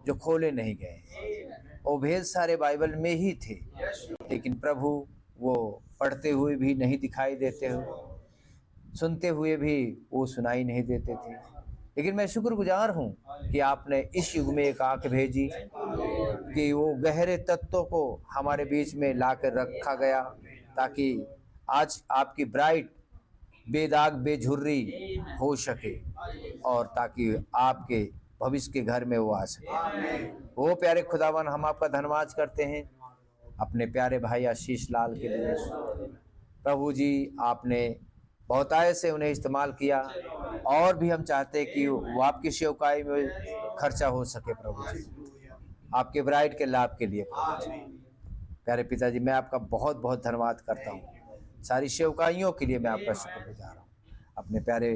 जो खोले नहीं गए हैं। वो भेद सारे बाइबल में ही थे, लेकिन प्रभु वो पढ़ते हुए भी नहीं दिखाई देते हो, सुनते हुए भी वो सुनाई नहीं देते थे। लेकिन मैं शुक्रगुजार हूँ कि आपने इस युग में एक आंख भेजी कि वो गहरे तत्वों को हमारे बीच में ला कर रखा गया ताकि आज आपकी ब्राइट बेदाग बेझुर्री हो सके और ताकि आपके भविष्य के घर में वो आ सके। वो प्यारे खुदावन हम आपका धन्यवाद करते हैं अपने प्यारे भाई आशीष लाल के लिए। प्रभु जी आपने बहुतायत से उन्हें इस्तेमाल किया और भी हम चाहते हैं कि वो आपकी सेवकाई में खर्चा हो सके प्रभु जी, आपके ब्राइड के लाभ के लिए। प्यारे पिताजी मैं आपका बहुत बहुत धन्यवाद करता हूँ, सारी सेवकाइयों के लिए मैं आपका शुक्रगुजार हूँ। अपने प्यारे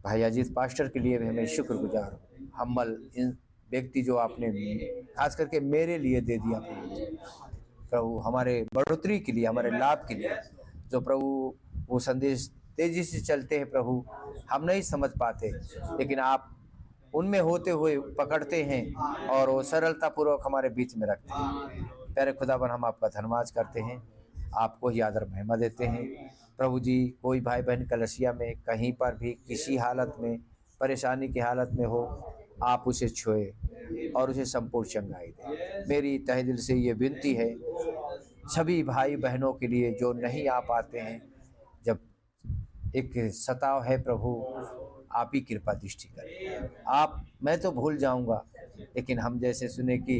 भाई अजीत पास्टर के लिए भी मैं शुक्रगुजार हूँ। हम्बल इन व्यक्ति जो आपने खास करके मेरे लिए दे दिया प्रभु, हमारे बढ़ोतरी के लिए, हमारे लाभ के लिए। जो प्रभु वो संदेश तेजी से चलते हैं प्रभु, हम नहीं समझ पाते, लेकिन आप उनमें होते हुए पकड़ते हैं और वो सरलता पूर्वक हमारे बीच में रखते हैं। प्यारे खुदावन हम आपका धन्यवाद करते हैं, आपको ही आदर महिमा देते हैं। प्रभु जी कोई भाई बहन कलसिया में कहीं पर भी किसी हालत में परेशानी की हालत में हो, आप उसे छुए और उसे संपूर्ण चंगाई दें। मेरी तहे दिल से ये विनती है सभी भाई बहनों के लिए जो नहीं आ पाते हैं, जब एक सताव है प्रभु आप ही कृपा दृष्टि करें। आप मैं तो भूल जाऊंगा, लेकिन हम जैसे सुने कि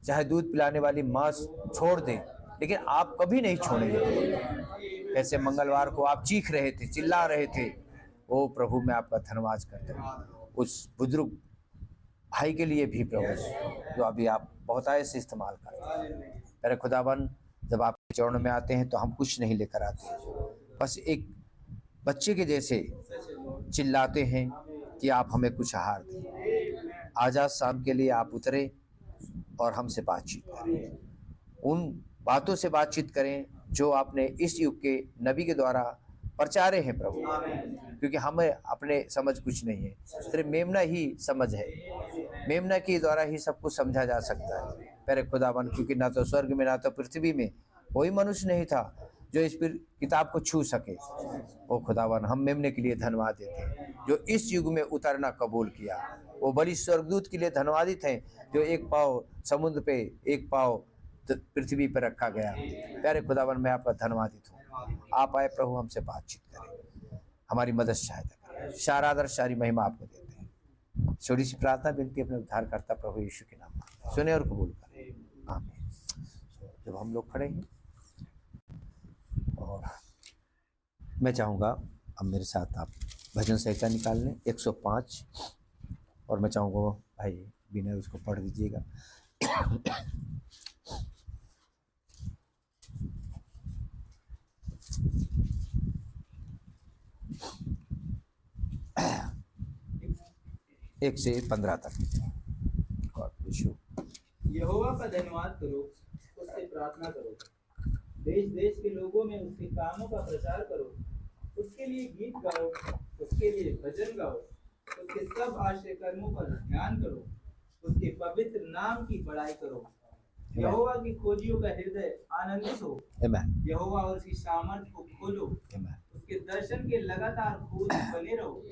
चाहे दूध पिलाने वाली माँ छोड़ दे, लेकिन आप कभी नहीं छोड़ेंगे। कैसे मंगलवार को आप चीख रहे थे, चिल्ला रहे थे, ओ प्रभु मैं आपका धन्यवाद करता हूँ उस बुजुर्ग भाई के लिए भी प्रभु जो अभी आप बहुतायत से इस्तेमाल करते हैं। मेरे खुदावन जब आपके चरणों में आते हैं तो हम कुछ नहीं लेकर आते, बस एक बच्चे के जैसे चिल्लाते हैं कि आप हमें कुछ आहार दें। आज शाम के लिए आप उतरे और हमसे बातचीत करें, उन बातों से बातचीत करें जो आपने इस युग के नबी के द्वारा प्रचारे हैं प्रभु, क्योंकि हमें अपने समझ कुछ नहीं है, सिर्फ मेमना ही समझ है, मेमना के द्वारा ही सब कुछ समझा जा सकता है। मेरे खुदावन क्योंकि ना तो स्वर्ग में ना तो पृथ्वी में कोई मनुष्य नहीं था जो इस किताब को छू सके। ओ खुदावन हम मेमने के लिए धन्यवाद देते हैं जो इस युग में उतरना कबूल किया। वो बड़ी स्वर्गदूत के लिए धन्यवादित हैं जो एक पाँव समुद्र पे एक पाँव पृथ्वी पर रखा गया। प्यारे खुदावन मैं आपका धन्यवादित हूँ, आप आए प्रभु हमसे बातचीत करें, हमारी मदद सहायता करें। सारा आदर सारी महिमा आपको देते हैं। छोटी सी प्रार्थना विनती अपने उद्धारकर्ता प्रभु यीशु के नाम में सुने और कबूल करें, आमीन। जब हम लोग खड़े हैं और मैं चाहूँगा अब मेरे साथ आप भजन संहिता निकाल लें 105, और मैं चाहूँगा भाई बिना उसको पढ़ दीजिएगा। 1 से 15 तक। God bless you. यहोवा का धन्यवाद करो, उससे प्रार्थना करो, देश देश के लोगों में उसके कामों का प्रचार करो, उसके लिए गीत गाओ, उसके लिए भजन गाओ, उसके सब आश्चर्य कर्मों पर ध्यान करो, उसके पवित्र नाम की बड़ाई करो। यहोवा की खोजियों का हृदय आनंदित हो। आमीन। यहोवा और उसकी सामर्थ को खोलो, आमीन। उसके दर्शन के लगातार खोज बने रहो।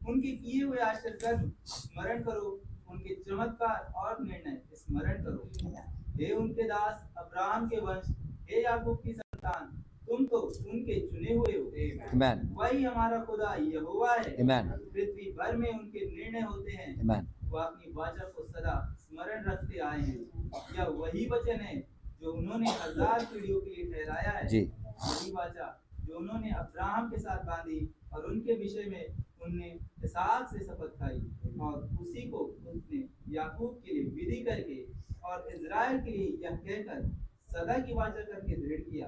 उनके किए हुए आश्चर्य कर्म स्मरण करो, उनके चमत्कार और निर्णय स्मरण करो। हे उनके दास अब्राहम के वंश, हे याकूब की संतान, तुम तो उनके चुने हुए हो। आमीन। वही हमारा खुदा यहोवा है। आमीन। पृथ्वी भर में उनके निर्णय होते हैं। आमीन। वो अपनी वाचा को सदा स्मरण रखते आए हैं। यह वही वचन है जो उन्होंने 1000 पीढ़ियों के लिए ठहराया है। जी। वही वाचा जो उन्होंने अब्राहम के साथ बांधी और उनके विषय में उनने इसहाक से शपथ खाई, और उसी को उसने याकूब के लिए विधि करके और इज़राइल के लिए यह कहकर सदा की वाचा करके दृढ़ किया,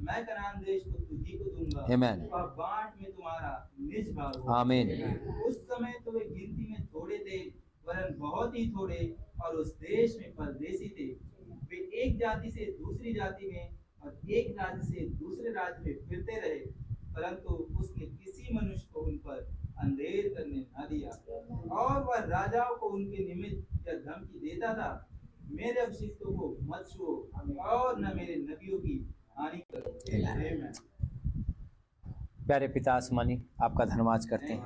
मैं कनान देश को तुझी को दूंगा। आमीन। और बांट में तुम्हारा निज भाग होगा। आमीन। उस समय तो वे गिनती में थोड़े थे, वरन बहुत ही थोड़े, और उस देश में परदेसी थे। वे एक जाति से दूसरी जाति में और एक राज्य से दूसरे राज्य में फिरते रहे, परंतु उसने किसी मनुष्य को उन पर अंधेर करने न दिया, और वह राजाओं को उनके निमित्त यह धमकी देता था, मेरे अभिषिक्तों को मत छुओ और न मेरे नबियों की हानि करो। आमीन। प्यारे पिता आसमानी, आपका धन्यवाद करते हैं।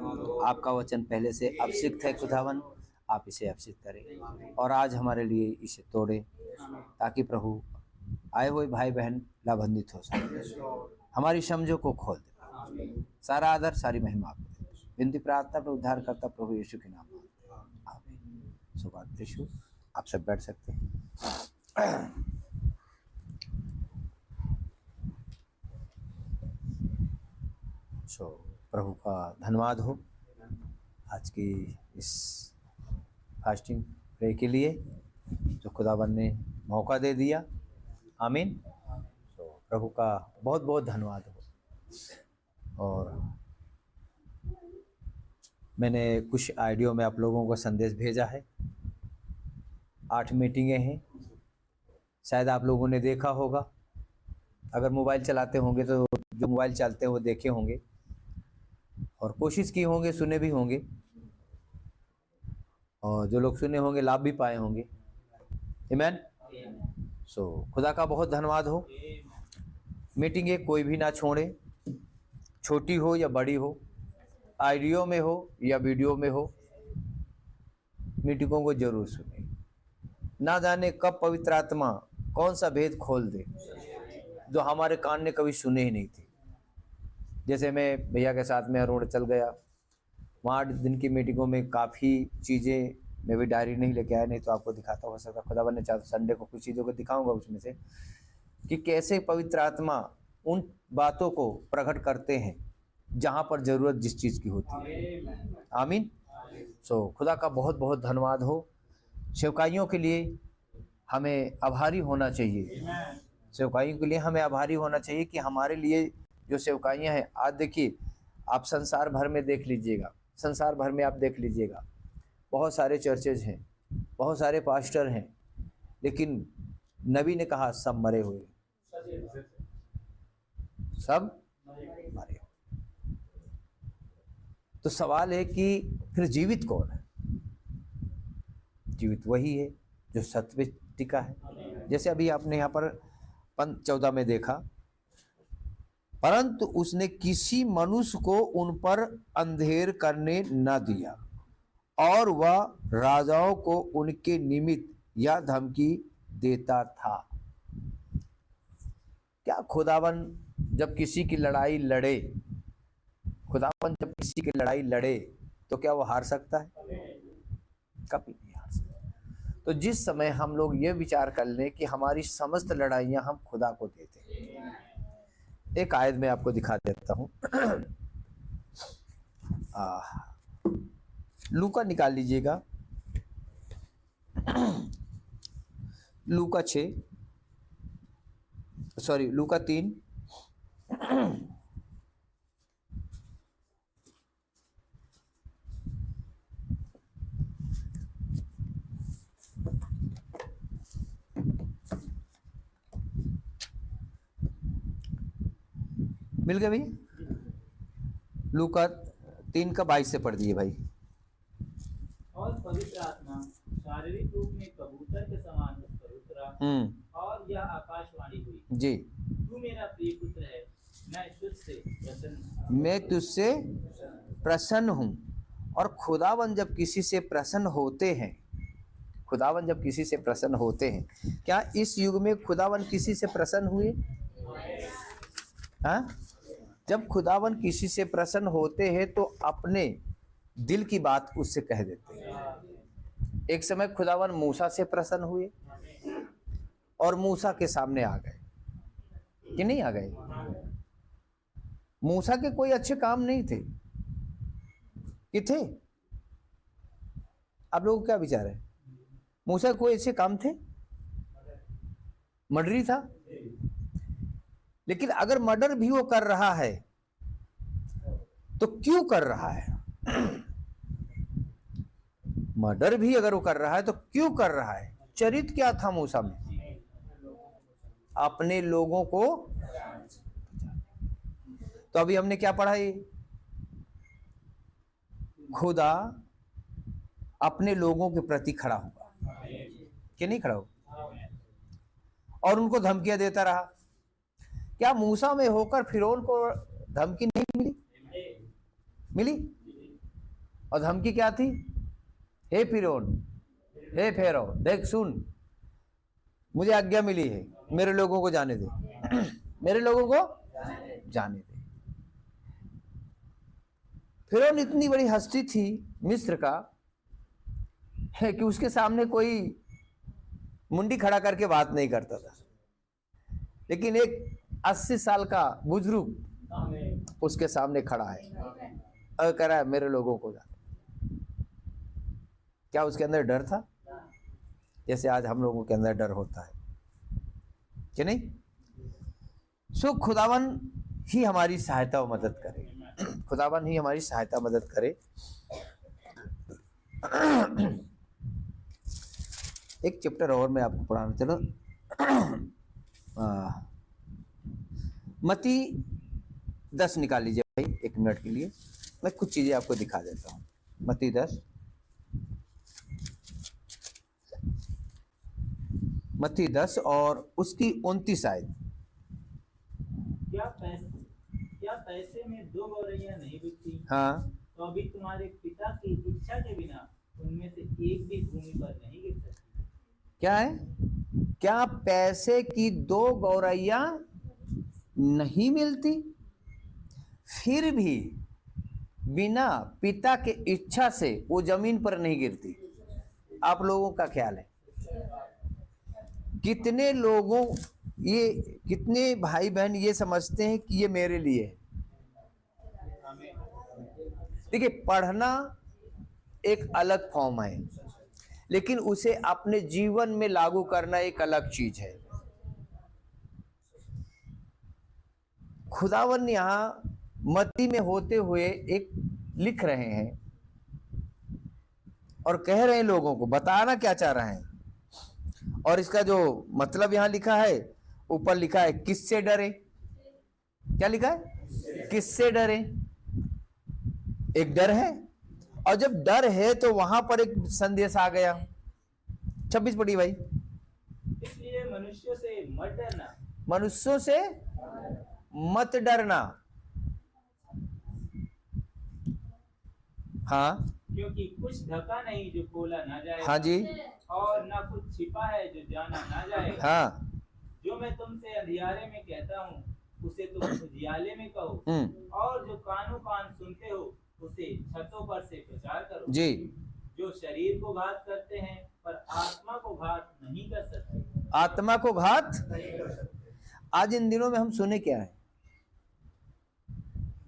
आपका वचन पहले से अभिषिक्त है खुदावन, आप इसे अभिषिक्त करें और आज हमारे लिए इसे तोड़े, ताकि प्रभु आए हुए भाई बहन लाभान्वित हो सके। हमारी समझों को खोल दे। सारा आदर सारी महिमा आपको दे। विनती प्रार्थना पर उद्धार करता प्रभु यीशु के नाम में, आमीन। सो गॉड ब्लेस यू। आप सब बैठ सकते हैं। सो प्रभु का धन्यवाद हो आज की इस फास्टिंग प्रे के लिए जो खुदावन ने मौका दे दिया। आमीन। सो प्रभु का बहुत बहुत धन्यवाद हो। और मैंने कुछ आइडियो में आप लोगों को संदेश भेजा है। 8 मीटिंगें हैं, शायद आप लोगों ने देखा होगा। अगर मोबाइल चलाते होंगे तो जो मोबाइल चलाते हैं वो देखे होंगे और कोशिश की होंगे, सुने भी होंगे, और जो लोग सुने होंगे लाभ भी पाए होंगे। आमीन। सो खुदा का बहुत धन्यवाद हो। मीटिंगें कोई भी ना छोड़े, छोटी हो या बड़ी हो, ऑडियो में हो या वीडियो में हो, मीटिंगों को जरूर सुने। ना जाने कब पवित्र आत्मा कौन सा भेद खोल दे जो हमारे कान ने कभी सुने ही नहीं थे। जैसे मैं भैया के साथ में रोड चल गया, वहाँ 8 दिन की मीटिंगों में काफ़ी चीज़ें, मैं भी डायरी नहीं लेके आया, नहीं तो आपको दिखाता हो सकता, खुदावन ने चाहा संडे को कुछ चीज़ों को दिखाऊंगा उसमें से, कि कैसे पवित्र आत्मा उन बातों को प्रकट करते हैं जहाँ पर ज़रूरत जिस चीज़ की होती है। आमीन। सो खुदा का बहुत बहुत धन्यवाद हो। सेवकाइयों के लिए हमें आभारी होना चाहिए। सेवकाइयों के लिए हमें आभारी होना चाहिए कि हमारे लिए जो सेवकाइयाँ हैं, आज देखिए आप संसार भर में देख लीजिएगा, संसार भर में आप देख लीजिएगा, बहुत सारे चर्चेज हैं, बहुत सारे पास्टर हैं, लेकिन नबी ने कहा सब मरे हुए, सब मरे हुए। तो सवाल है कि फिर जीवित कौन है? जीवित वही है जो सत्य पे टिका है। जैसे अभी आपने यहाँ पर 14 में देखा, परंतु उसने किसी मनुष्य को उन पर अंधेर करने न दिया, और वह राजाओं को उनके निमित्त या धमकी देता था। क्या खुदावन जब किसी की लड़ाई लड़े, खुदावन जब किसी की लड़ाई लड़े तो क्या वो हार सकता है? कभी नहीं हार सकता। तो जिस समय हम लोग ये विचार कर लें कि हमारी समस्त लड़ाइयां हम खुदा को देते हैं। एक आयत में आपको दिखा देता हूं। लूका निकाल लीजिएगा, लूका 3। मिल गया भैया? लूका 3 का 22 से पढ़ दिए भाई। और पवित्र आत्मा शारीरिक रूप में कबूतर के समान उस पर उतरा और यह आकाशवाणी हुई, जी, तू मेरा प्रिय पुत्र है, मैं तुझसे प्रसन्न हूँ। और खुदावन जब किसी से प्रसन्न होते हैं, खुदावन जब किसी से प्रसन्न होते हैं, क्या इस युग में खुदावन किसी से प्रसन्न हुए? हाँ, जब खुदावन किसी से प्रसन्न होते हैं तो अपने दिल की बात उससे कह देते हैं। एक समय खुदावन मूसा से प्रसन्न हुए और मूसा के सामने आ गए कि नहीं आ गए? मूसा के कोई अच्छे काम नहीं थे कि थे? आप लोगों को क्या विचार है? मूसा कोई अच्छे काम थे? मर्डरी था। लेकिन अगर मर्डर भी वो कर रहा है तो क्यों कर रहा है? मर्डर भी अगर वो कर रहा है तो क्यों कर रहा है? चरित्र क्या था मूसा में? अपने लोगों को। तो अभी हमने क्या पढ़ा? ये खुदा अपने लोगों के प्रति खड़ा होगा कि नहीं खड़ा होगा? और उनको धमकियां देता रहा। क्या मूसा में होकर फिरौन को धमकी नहीं मिली? मिली। और धमकी क्या थी? हे फिरौन, हे फेरो, देख सुन, मुझे आज्ञा मिली है, मेरे लोगों को जाने दे। मेरे लोगों को जाने दे। फिरौन इतनी बड़ी हस्ती थी मिस्र का है कि उसके सामने कोई मुंडी खड़ा करके बात नहीं करता था। लेकिन एक 80 साल का बुजुर्ग उसके सामने खड़ा है और कह रहा है मेरे लोगों को जाने। क्या उसके अंदर डर था? जैसे आज हम लोगों के अंदर डर होता है कि नहीं? सो खुदावन ही हमारी सहायता और मदद करे। खुदावन ही हमारी सहायता मदद करे। एक चैप्टर और मैं आपको पढ़ाना चलो। मत्ती 10 निकाल लीजिए भाई 1 मिनट के लिए। मैं कुछ चीजें आपको दिखा देता हूँ। मत्ती 10, मत्ती 10 और उसकी 29 आयत। क्या पैसे में 2 गौरैया नहीं बिकती? हाँ, तो अभी तुम्हारे पिता की इच्छा के बिना उनमें से एक भी भूमि पर नहीं गिर सकती। क्या है? क्या पैसे की 2 गौरैया नहीं मिलती, फिर भी बिना पिता के इच्छा से वो जमीन पर नहीं गिरती? आप लोगों का ख्याल है? कितने लोगों, ये कितने भाई बहन ये समझते हैं कि ये मेरे लिए है? देखिए, पढ़ना एक अलग फॉर्म है, लेकिन उसे अपने जीवन में लागू करना एक अलग चीज है। खुदावन यहाँ मत्ती में होते हुए एक लिख रहे हैं और कह रहे हैं लोगों को, बताना क्या चाह रहे हैं। और इसका जो मतलब यहाँ लिखा है, ऊपर लिखा है किससे डरे। क्या लिखा है? किससे डरे। एक डर है, और जब डर है तो वहां पर एक संदेश आ गया। 26 पढ़ी भाई। इसलिए मनुष्यों से मत डरना। मनुष्यों से मत डरना। हाँ, क्योंकि कुछ ढका नहीं जो खोला ना जाए। हाँ जी। और ना कुछ छिपा है जो जाना ना जाए। हाँ, जो मैं तुमसे अंधियारे में कहता हूँ उसे तुम उजियाले में कहो, और जो कानों कान सुनते हो उसे छतों पर से प्रचार करो जी। जो शरीर को घात करते हैं पर आत्मा को घात नहीं कर सकते। आत्मा को घात। आज इन दिनों में हम सुने क्या है?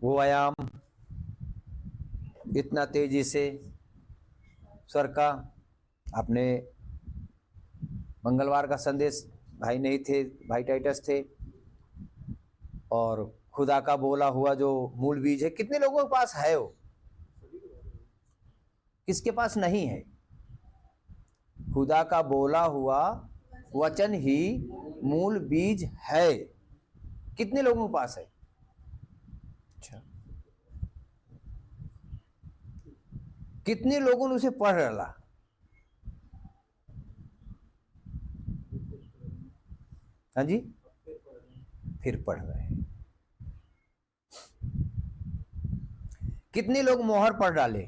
वो आयाम इतना तेजी से स्वर का। आपने मंगलवार का संदेश, भाई नहीं थे, भाई टाइटस थे, और खुदा का बोला हुआ जो मूल बीज है, कितने लोगों के पास है? वो किसके पास नहीं है? खुदा का बोला हुआ वचन ही मूल बीज है। कितने लोगों के पास है? कितने लोगों ने उसे पढ़ डाला? हाँ जी, फिर पढ़ रहे हैं। कितने लोग मोहर पढ़ डाले?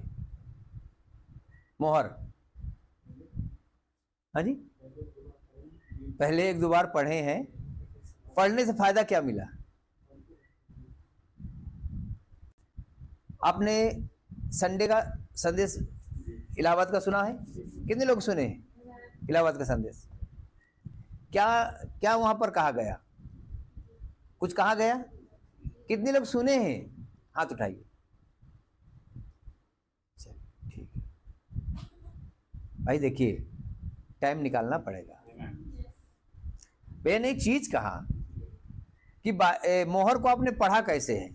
मोहर, हाँ जी, पहले एक दो बार पढ़े हैं। पढ़ने से फायदा क्या मिला? आपने संडे का संदेश इलाहाबाद का सुना है? कितने लोग सुने हैं इलाहाबाद का संदेश? क्या क्या वहां पर कहा गया? कुछ कहा गया? कितने लोग सुने हैं? हाथ उठाइए। ठीक है भाई, देखिए टाइम निकालना पड़ेगा। मैंने एक चीज कहा कि मोहर को आपने पढ़ा कैसे है?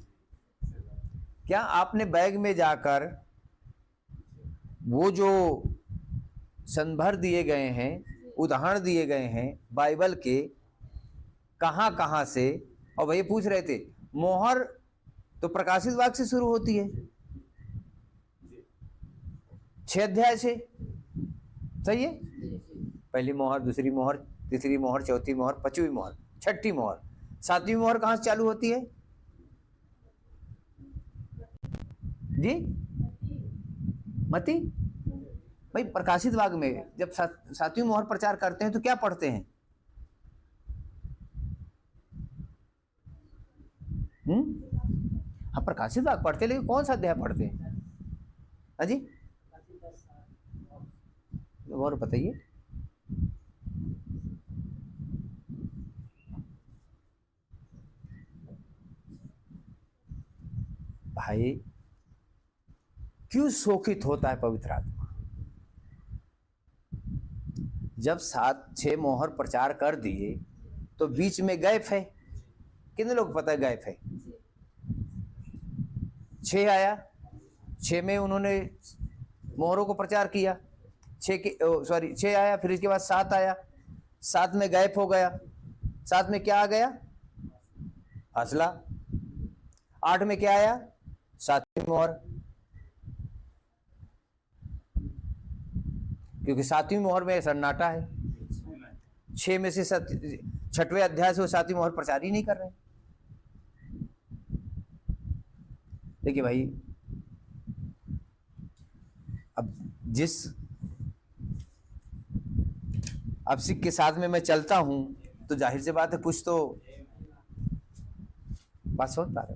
क्या आपने बैग में जाकर वो जो संदर्भ दिए गए हैं, उदाहरण दिए गए हैं बाइबल के, कहां कहां से, और भैया पूछ रहे थे मोहर तो प्रकाशित वाक्य से शुरू होती है, 6 अध्याय से, सही है? पहली मोहर, दूसरी मोहर, तीसरी मोहर, चौथी मोहर, पांचवी मोहर, छठी मोहर, सातवीं मोहर कहां से चालू होती है जी? मती। भाई प्रकाशित वाक्य में जब सातवीं मोहर प्रचार करते हैं तो क्या पढ़ते हैं? हाँ, प्रकाशित वाक्य पढ़ते, लेकिन कौन सा अध्याय पढ़ते हैं? हाँ जी, और बताइए। भाई क्यों शोकित होता है पवित्र आत्मा? जब 7-6 मोहर प्रचार कर दिए तो बीच में गैप है। कितने लोग पता है गैप है? 6 आया, 6 में उन्होंने मोहरों को प्रचार किया, 6 आया, फिर इसके बाद 7 आया, 7 में गैप हो गया, 7 में क्या आ गया? फासला। 8 में क्या आया? 7वीं मोहर, क्योंकि 7वीं मोहर में सन्नाटा है। 6 में से 6वें अध्याय से वो 7वीं मोहर प्रचार ही नहीं कर रहे। देखिए भाई, अब जिस अब सिख के साथ में मैं चलता हूं तो जाहिर सी बात है कुछ तो बात समझ पा रहे।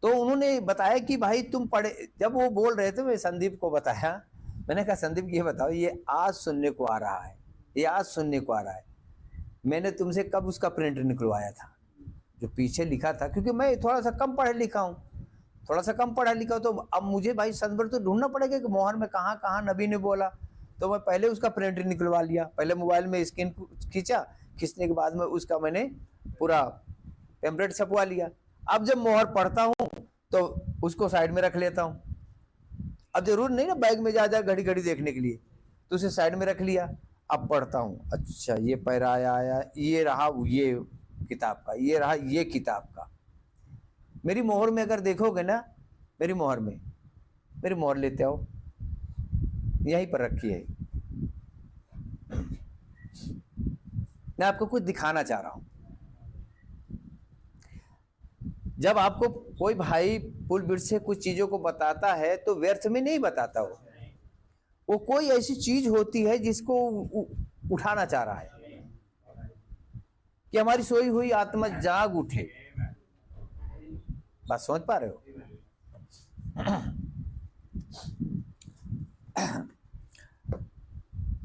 तो उन्होंने बताया कि भाई तुम पढ़े, जब वो बोल रहे थे मैं संदीप को बताया, मैंने कहा संदीप ये बताओ, ये आज सुनने को आ रहा है, ये आज सुनने को आ रहा है, मैंने तुमसे कब उसका प्रिंट निकलवाया था जो पीछे लिखा था? क्योंकि मैं थोड़ा सा कम पढ़ा लिखा हूँ, थोड़ा सा कम पढ़ा लिखा हूँ, तो अब मुझे भाई संदर्भ तो ढूंढना पड़ेगा कि मोहर में कहाँ कहाँ नबी ने बोला। तो मैं पहले उसका प्रिंट निकलवा लिया, पहले मोबाइल में स्क्रीन खींचा, खींचने के बाद में उसका मैंने पूरा टेम्पलेट छपवा लिया। अब जब मोहर पढ़ता हूँ तो उसको साइड में रख लेता हूँ। अब जरूर नहीं ना बैग में जा घड़ी घड़ी देखने के लिए, तो उसे साइड में रख लिया। अब पढ़ता हूँ, अच्छा ये पैरा आया, ये रहा ये किताब का, ये रहा ये किताब का। मेरी मोहर में अगर देखोगे ना, मेरी मोहर में, मेरी मोहर लेते आओ, यहीं पर रखी है। मैं आपको कुछ दिखाना चाह रहा हूं। जब आपको कोई भाई पुल ब्रिज से कुछ चीजों को बताता है तो व्यर्थ में नहीं बताता, वो कोई ऐसी चीज होती है जिसको उठाना चाह रहा है कि हमारी सोई हुई आत्मा जाग उठे। बात समझ पा रहे हो?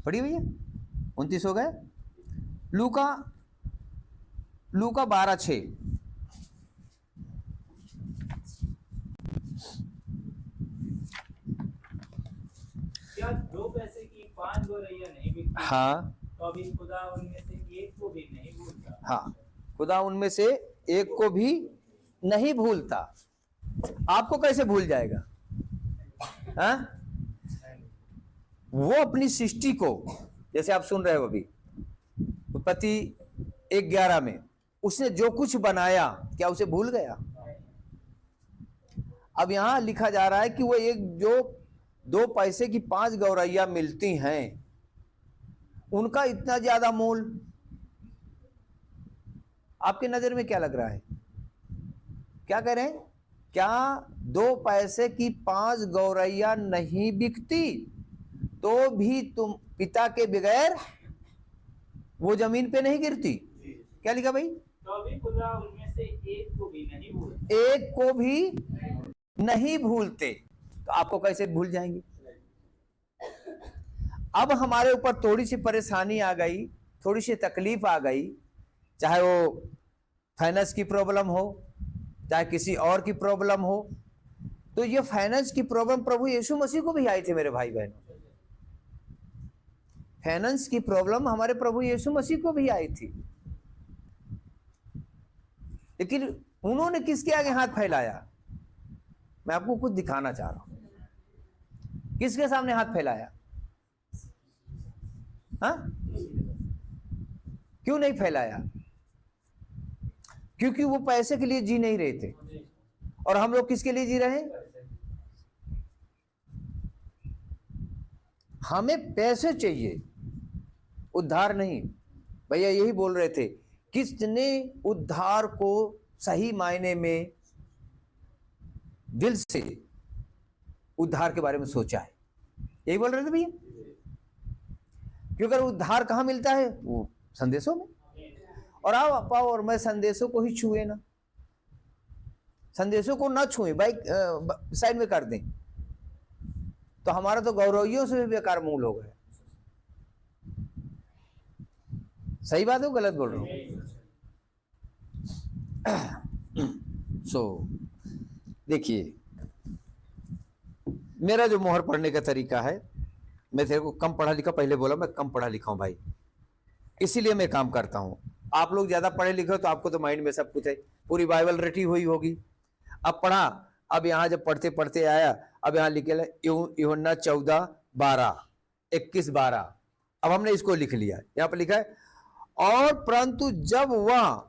पढ़िए भैया, 29 हो गए। लूका 12:6। क्या 2 पैसे की 5 गोरैया नहीं बिकती? हाँ, तो अभी खुदा उनमें से एक को भी नहीं भूलता। हाँ, खुदा उनमें से एक को भी नहीं भूलता। आपको कैसे भूल जाएगा? हाँ? वो अपनी सृष्टि को, जैसे आप सुन रहे हो अभी उत्पत्ति 1:11 में, उसने जो कुछ बनाया क्या उसे भूल गया? अब यहां लिखा जा रहा है कि वो एक जो 2 पैसे की 5 गौरैया मिलती हैं, उनका इतना ज्यादा मूल आपकी नजर में क्या लग रहा है? क्या कह रहे हैं? क्या 2 पैसे की 5 गौरैया नहीं बिकती तो भी तुम पिता के बगैर वो जमीन पे नहीं गिरती? क्या लिखा भाई? तो भी खुदा उनमें से एक को भी नहीं भूलते। एक को भी नहीं भूलते। तो आपको कैसे भूल जाएंगे? अब हमारे ऊपर थोड़ी सी परेशानी आ गई, थोड़ी सी तकलीफ आ गई, चाहे वो फाइनेंस की प्रॉब्लम हो, चाहे किसी और की प्रॉब्लम हो। तो ये फाइनेंस की प्रॉब्लम प्रभु यीशु मसीह को भी आई थी मेरे भाई बहनों। फाइनेंस की प्रॉब्लम हमारे प्रभु यीशु मसीह को भी आई थी, लेकिन उन्होंने किसके आगे हाथ फैलाया? मैं आपको कुछ दिखाना चाह रहा हूं। किसके सामने हाथ फैलाया? हाँ? क्यों नहीं फैलाया? क्योंकि वो पैसे के लिए जी नहीं रहे थे। और हम लोग किसके लिए जी रहे हैं? हमें पैसे चाहिए, उद्धार नहीं। भैया यही बोल रहे थे, किसने उद्धार को सही मायने में दिल से उद्धार के बारे में सोचा है? यही बोल रहे थे भैया। क्योंकि उद्धार कहां मिलता है? वो संदेशों में। और आओ पाओ और मैं संदेशों को ही छुए ना, संदेशों को ना छुए, बाइक साइड में कर दें, तो हमारा तो गौरवियों से भी बेकार मूल हो गया। सही बात है, गलत बोल रहा हूं? देखिए, मेरा जो मोहर पढ़ने का तरीका है, मैं तेरे को कम पढ़ा लिखा, पहले बोला मैं कम पढ़ा लिखा हूं भाई, इसीलिए मैं काम करता हूं। आप लोग ज्यादा पढ़े लिखे हो तो आपको तो माइंड में सब कुछ है, पूरी बाइबल रटी हुई होगी। अब पढ़ा, अब यहां जब पढ़ते पढ़ते आया, अब यहां लिखे यूहन्ना 14:12 अब हमने इसको लिख लिया। यहां पर लिखा है, और परंतु जब वह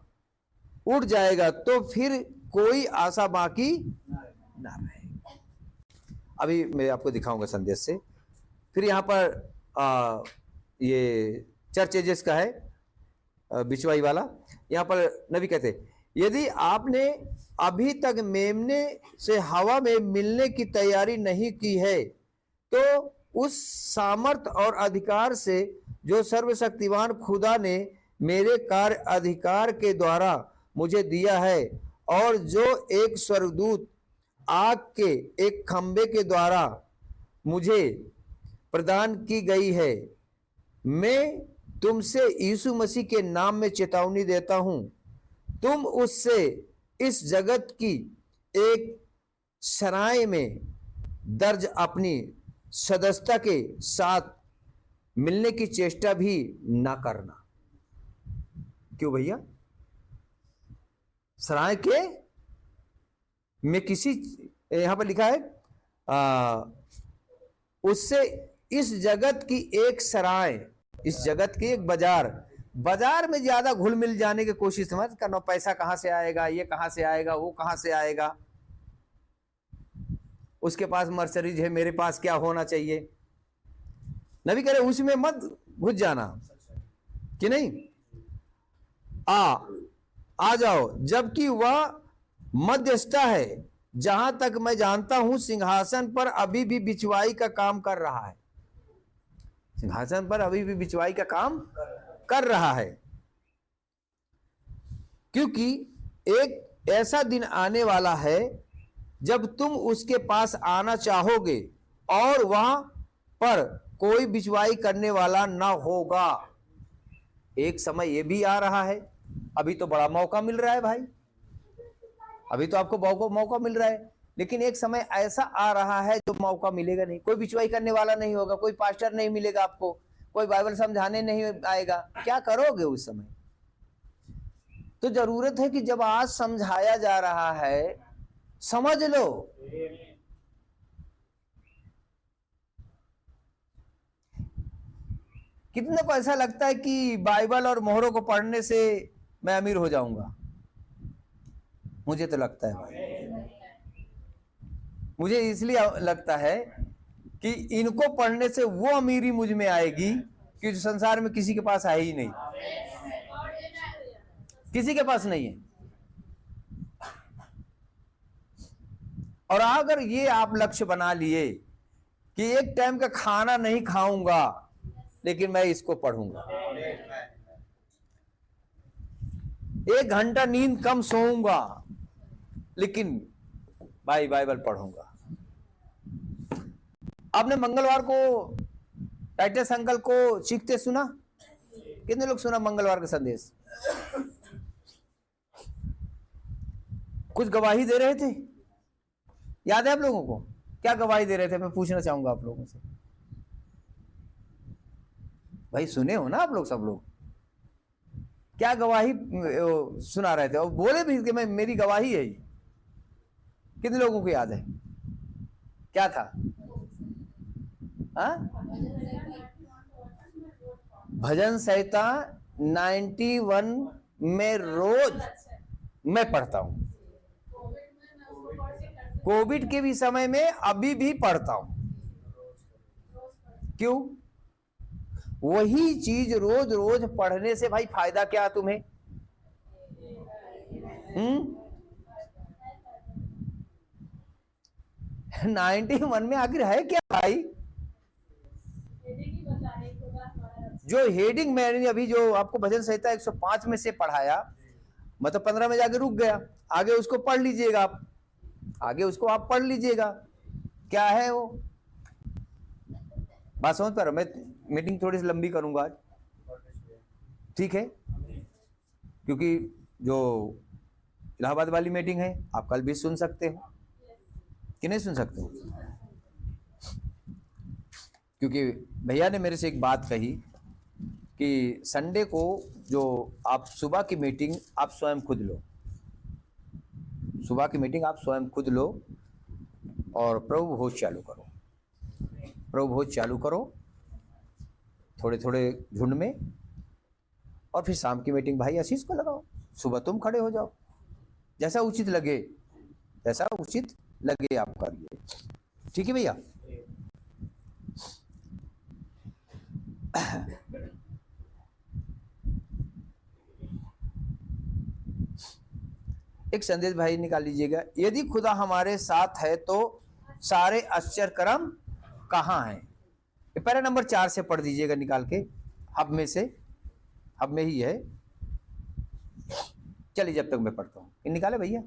उड़ जाएगा तो फिर कोई आशा बाकी ना रहेगी। अभी मैं आपको दिखाऊंगा संदेश से। फिर यहां पर ये चर्च एजेस का है, बिचवाई वाला। यहां पर नबी कहते, यदि आपने अभी तक मेमने से हवा में मिलने की तैयारी नहीं की है, तो उस सामर्थ और अधिकार से जो सर्वशक्तिमान खुदा ने मेरे कार्य अधिकार के द्वारा मुझे दिया है, और जो एक स्वर्गदूत आग के एक खंबे के द्वारा मुझे प्रदान की गई है, मैं तुमसे यीशु मसीह के नाम में चेतावनी देता हूं, तुम उससे इस जगत की एक सराय में दर्ज अपनी सदस्यता के साथ मिलने की चेष्टा भी ना करना। क्यों भैया? सराय के में किसी, यहां पर लिखा है उससे इस जगत की एक सराय, इस जगत की एक बाजार में ज्यादा घुल मिल जाने की कोशिश मत करना। पैसा कहां से आएगा, ये कहां से आएगा, वो कहां से आएगा, उसके पास मर्सरीज है, मेरे पास क्या होना चाहिए। नबी कह रहे उसमें मत घुस जाना कि नहीं, आ जाओ, जबकि वह मध्यस्थता है, जहां तक मैं जानता हूं सिंहासन पर अभी भी बिचवाई का काम कर रहा है। सिंहासन पर अभी भी बिचवाई का काम कर रहा है, क्योंकि एक ऐसा दिन आने वाला है जब तुम उसके पास आना चाहोगे और वहां पर कोई बिचवाई करने वाला ना होगा। एक समय यह भी आ रहा है, अभी तो बड़ा मौका मिल रहा है भाई, अभी तो आपको मौका मिल रहा है, लेकिन एक समय ऐसा आ रहा है जो मौका मिलेगा नहीं, कोई बिचवाई करने वाला नहीं होगा, कोई पास्टर नहीं मिलेगा आपको, कोई बाइबल समझाने नहीं आएगा, क्या करोगे उस समय? तो जरूरत है कि जब आज समझाया जा रहा है समझ लो। कितने को ऐसा लगता है कि बाइबल और मोहरों को पढ़ने से मैं अमीर हो जाऊंगा? मुझे तो लगता है भाई, मुझे इसलिए लगता है कि इनको पढ़ने से वो अमीरी मुझ में आएगी कि जो संसार में किसी के पास है ही नहीं, किसी के पास नहीं है। और अगर ये आप लक्ष्य बना लिए कि एक टाइम का खाना नहीं खाऊंगा लेकिन मैं इसको पढ़ूंगा, 1 घंटा नींद कम सोऊंगा लेकिन भाई बाइबल पढ़ूंगा। आपने मंगलवार को टाइटस अंकल को सीखते सुना? कितने लोग सुना मंगलवार का संदेश? कुछ गवाही दे रहे थे, याद है आप लोगों को? क्या गवाही दे रहे थे? मैं पूछना चाहूंगा आप लोगों से। भाई सुने हो ना आप लोग, सब लोग क्या गवाही सुना रहे थे और बोले भी कि मैं, मेरी गवाही है ये। कितने लोगों को याद है? क्या था? भजन संहिता 91 में रोज मैं पढ़ता हूं। कोविड के भी समय में अभी भी पढ़ता हूं। क्यों? वही चीज रोज रोज पढ़ने से भाई फायदा क्या तुम्हें? 91 में आखिर है क्या भाई? जो हेडिंग मैंने अभी जो आपको भजन संहिता 105 में से पढ़ाया, मतलब 15 में जाके रुक गया, आगे उसको पढ़ लीजिएगा आप, आगे उसको आप पढ़ लीजिएगा क्या है वो। बात समझ पा रहे हो? मैं मीटिंग थोड़ी सी लंबी करूंगा आज, ठीक है? क्योंकि जो इलाहाबाद वाली मीटिंग है आप कल भी सुन सकते हो कि नहीं सुन सकते हो? क्योंकि भैया ने मेरे से एक बात कही कि संडे को जो आप सुबह की मीटिंग आप स्वयं खुद लो, सुबह की मीटिंग आप स्वयं खुद लो और प्रभु भोज चालू करो, प्रभु भोज चालू करो थोड़े थोड़े झुंड में, और फिर शाम की मीटिंग भाई आशीष को लगाओ, सुबह तुम खड़े हो जाओ, जैसा उचित लगे, जैसा उचित लगे आप करिए, ठीक है भैया? एक संदेश भाई निकाल लीजिएगा। यदि खुदा हमारे साथ है तो सारे आश्चर्य कर्म कहाँ हैं? पैरा नंबर 4 से पढ़ दीजिएगा निकाल के, हब में से, हब में ही है। चलिए जब तक मैं पढ़ता हूँ, निकाले भैया।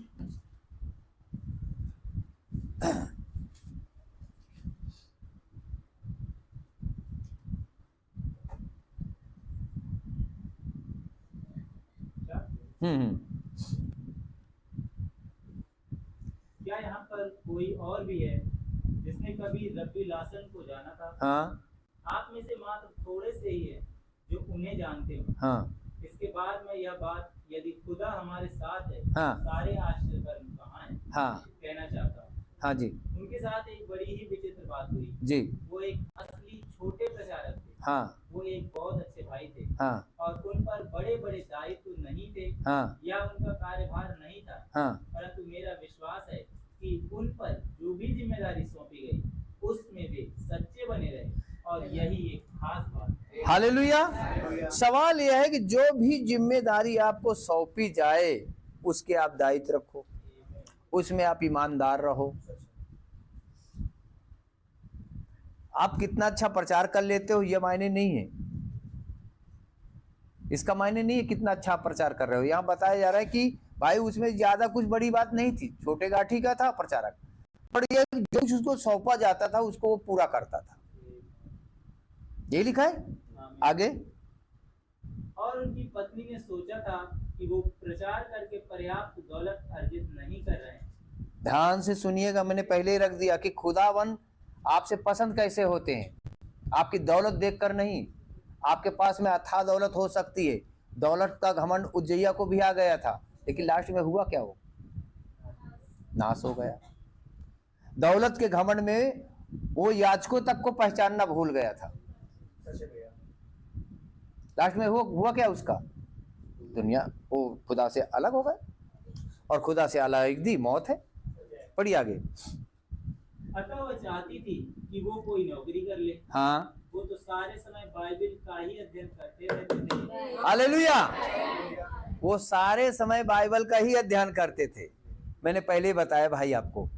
क्या यहाँ पर कोई और भी है जिसने कभी रब्बी लासन को जाना था? हाँ, आप में से मात्र थोड़े से ही है जो उन्हें जानते हो। हाँ, इसके बाद में यह बात, यदि खुदा हमारे साथ है, हाँ, सारे आश्चर्य कर्म कहाँ हैं, हाँ, कहना चाहता हूँ। हाँ जी, उनके साथ एक बड़ी ही विचित्र बात हुई जी, वो एक असली छोटे प्रचारक थे। हाँ, वो एक बहुत अच्छे भाई थे, हाँ, और उन पर बड़े बड़े दायित्व नहीं थे, हाँ, या उनका कार्यभार नहीं था, हाँ, परंतु मेरा विश्वास है कि उन पर जो भी जिम्मेदारी सौंपी गई उसमें वे सच्चे बने रहे, और यही एक खास बात है। हालेलुया। सवाल यह है कि जो भी जिम्मेदारी आपको सौंपी जाए उसके आप दायित्व रखो, उसमें आप ईमानदार रहो। आप कितना अच्छा प्रचार कर लेते हो यह मायने नहीं है, इसका मायने नहीं है कितना अच्छा प्रचार कर रहे हो। यहाँ बताया जा रहा है कि भाई उसमें ज्यादा कुछ बड़ी बात नहीं थी, छोटे गाठी का था प्रचारक, पर ये जो उसको सौंपा जाता था उसको वो पूरा करता था। ये लिखा है आगे। और उनकी पत्नी ने सोचा था कि वो प्रचार करके पर्याप्त दौलत अर्जित नहीं कर रहे हैं। ध्यान से सुनिएगा, मैंने पहले ही रख दिया कि खुदावन आपसे पसंद कैसे होते हैं, आपकी दौलत देखकर नहीं। आपके पास में अथाह दौलत हो सकती है, दौलत का घमंड उज्जैया को भी आ गया था, लेकिन लास्ट में हुआ क्या? वो नाश हो गया। दौलत के घमंड में वो याजकों तक को पहचानना भूल गया था। लास्ट में हुआ क्या? उसका दुनिया वो खुदा से अलग हो गए, और खुदा से अलग दी मौत है। पढ़िए आगे। अतः वह चाहती थी कि वो कोई नौकरी कर ले। हाँ, वो तो सारे समय बाइबल का ही अध्ययन करते रहते थे। हालेलुया। वो सारे समय बाइबल का ही अध्ययन करते थे। मैंने पहले ही बताया भाई आपको,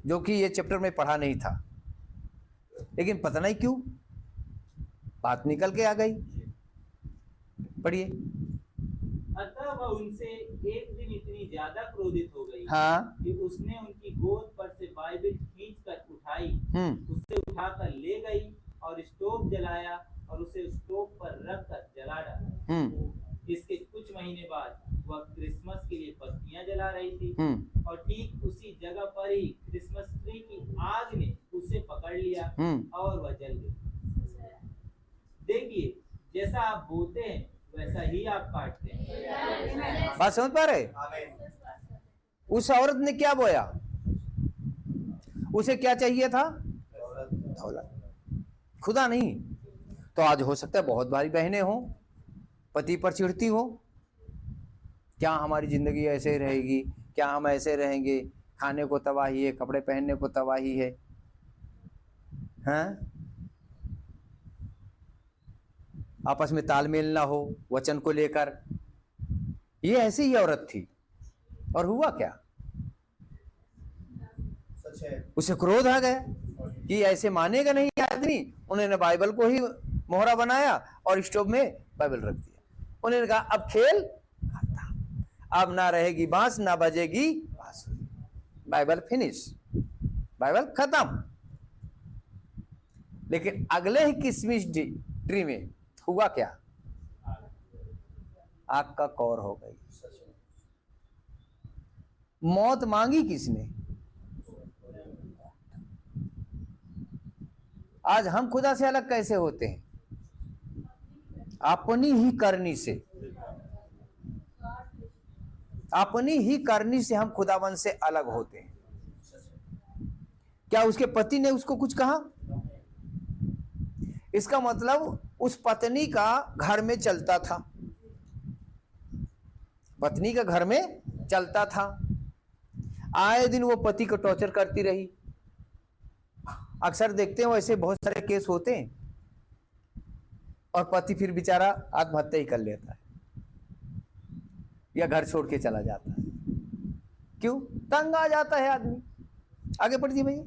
जो कि ये चैप्टर में पढ़ा नहीं था, लेकिन पता नहीं क्यों बात निकल के आ गई। पढ़िए। अतः वह उनसे एक दिन इतनी ज्यादा क्रोधित हो गई हाँ, कि उसने उनकी गोद पर से बाइबल खींच कर उठाई, उससे उठाकर ले गई और स्टोव जलाया और उसे स्टोव पर रख कर जला डाला। इसके कुछ महीने बाद वह क्रिसमस के लिए पत्तियां जला रही थी और ठीक उसी जगह पर ही क्रिसमस ट्री की आग ने उसे पकड़ लिया और वह जल गई। देखिए, जैसा आप बोते हैं वैसा ही आप काटते हैं। बात समझ पा रहे? उस औरत ने क्या बोया? उसे क्या चाहिए था? दौलत, खुदा नहीं। तो आज हो सकता है बहुत भारी बहनें हो, पति पर चिढ़ती हो, क्या हमारी जिंदगी ऐसे रहेगी, क्या हम ऐसे रहेंगे, खाने को तबाही है, कपड़े पहनने को तबाही है, हैं? आपस में तालमेल ना हो वचन को लेकर। ये ऐसी ही औरत थी। और हुआ क्या? उसे क्रोध आ गया कि ऐसे मानेगा नहीं आदमी। उन्होंने बाइबल को ही मोहरा बनाया और स्टोव में बाइबल रख दिया। उन्होंने कहा अब खेल खत्म, अब ना रहेगी बांस ना बजेगी बांसुरी, बाइबल फिनिश, बाइबल खत्म। लेकिन अगले ही क्रिसमस ट्री में हुआ क्या? आग का कौर हो गई। मौत मांगी किसने? आज हम खुदा से अलग कैसे होते हैं? अपनी ही करनी से, अपनी ही करनी से हम खुदावन से अलग होते हैं। क्या उसके पति ने उसको कुछ कहा? इसका मतलब उस पत्नी का घर में चलता था, पत्नी का घर में चलता था। आए दिन वो पति को टॉर्चर करती रही। अक्सर देखते हैं वैसे बहुत सारे केस होते हैं, और पति फिर बेचारा आत्महत्या ही कर लेता है या घर छोड़ के चला जाता है। क्यों? तंग आ जाता है आदमी। आगे बढ़िए भैया।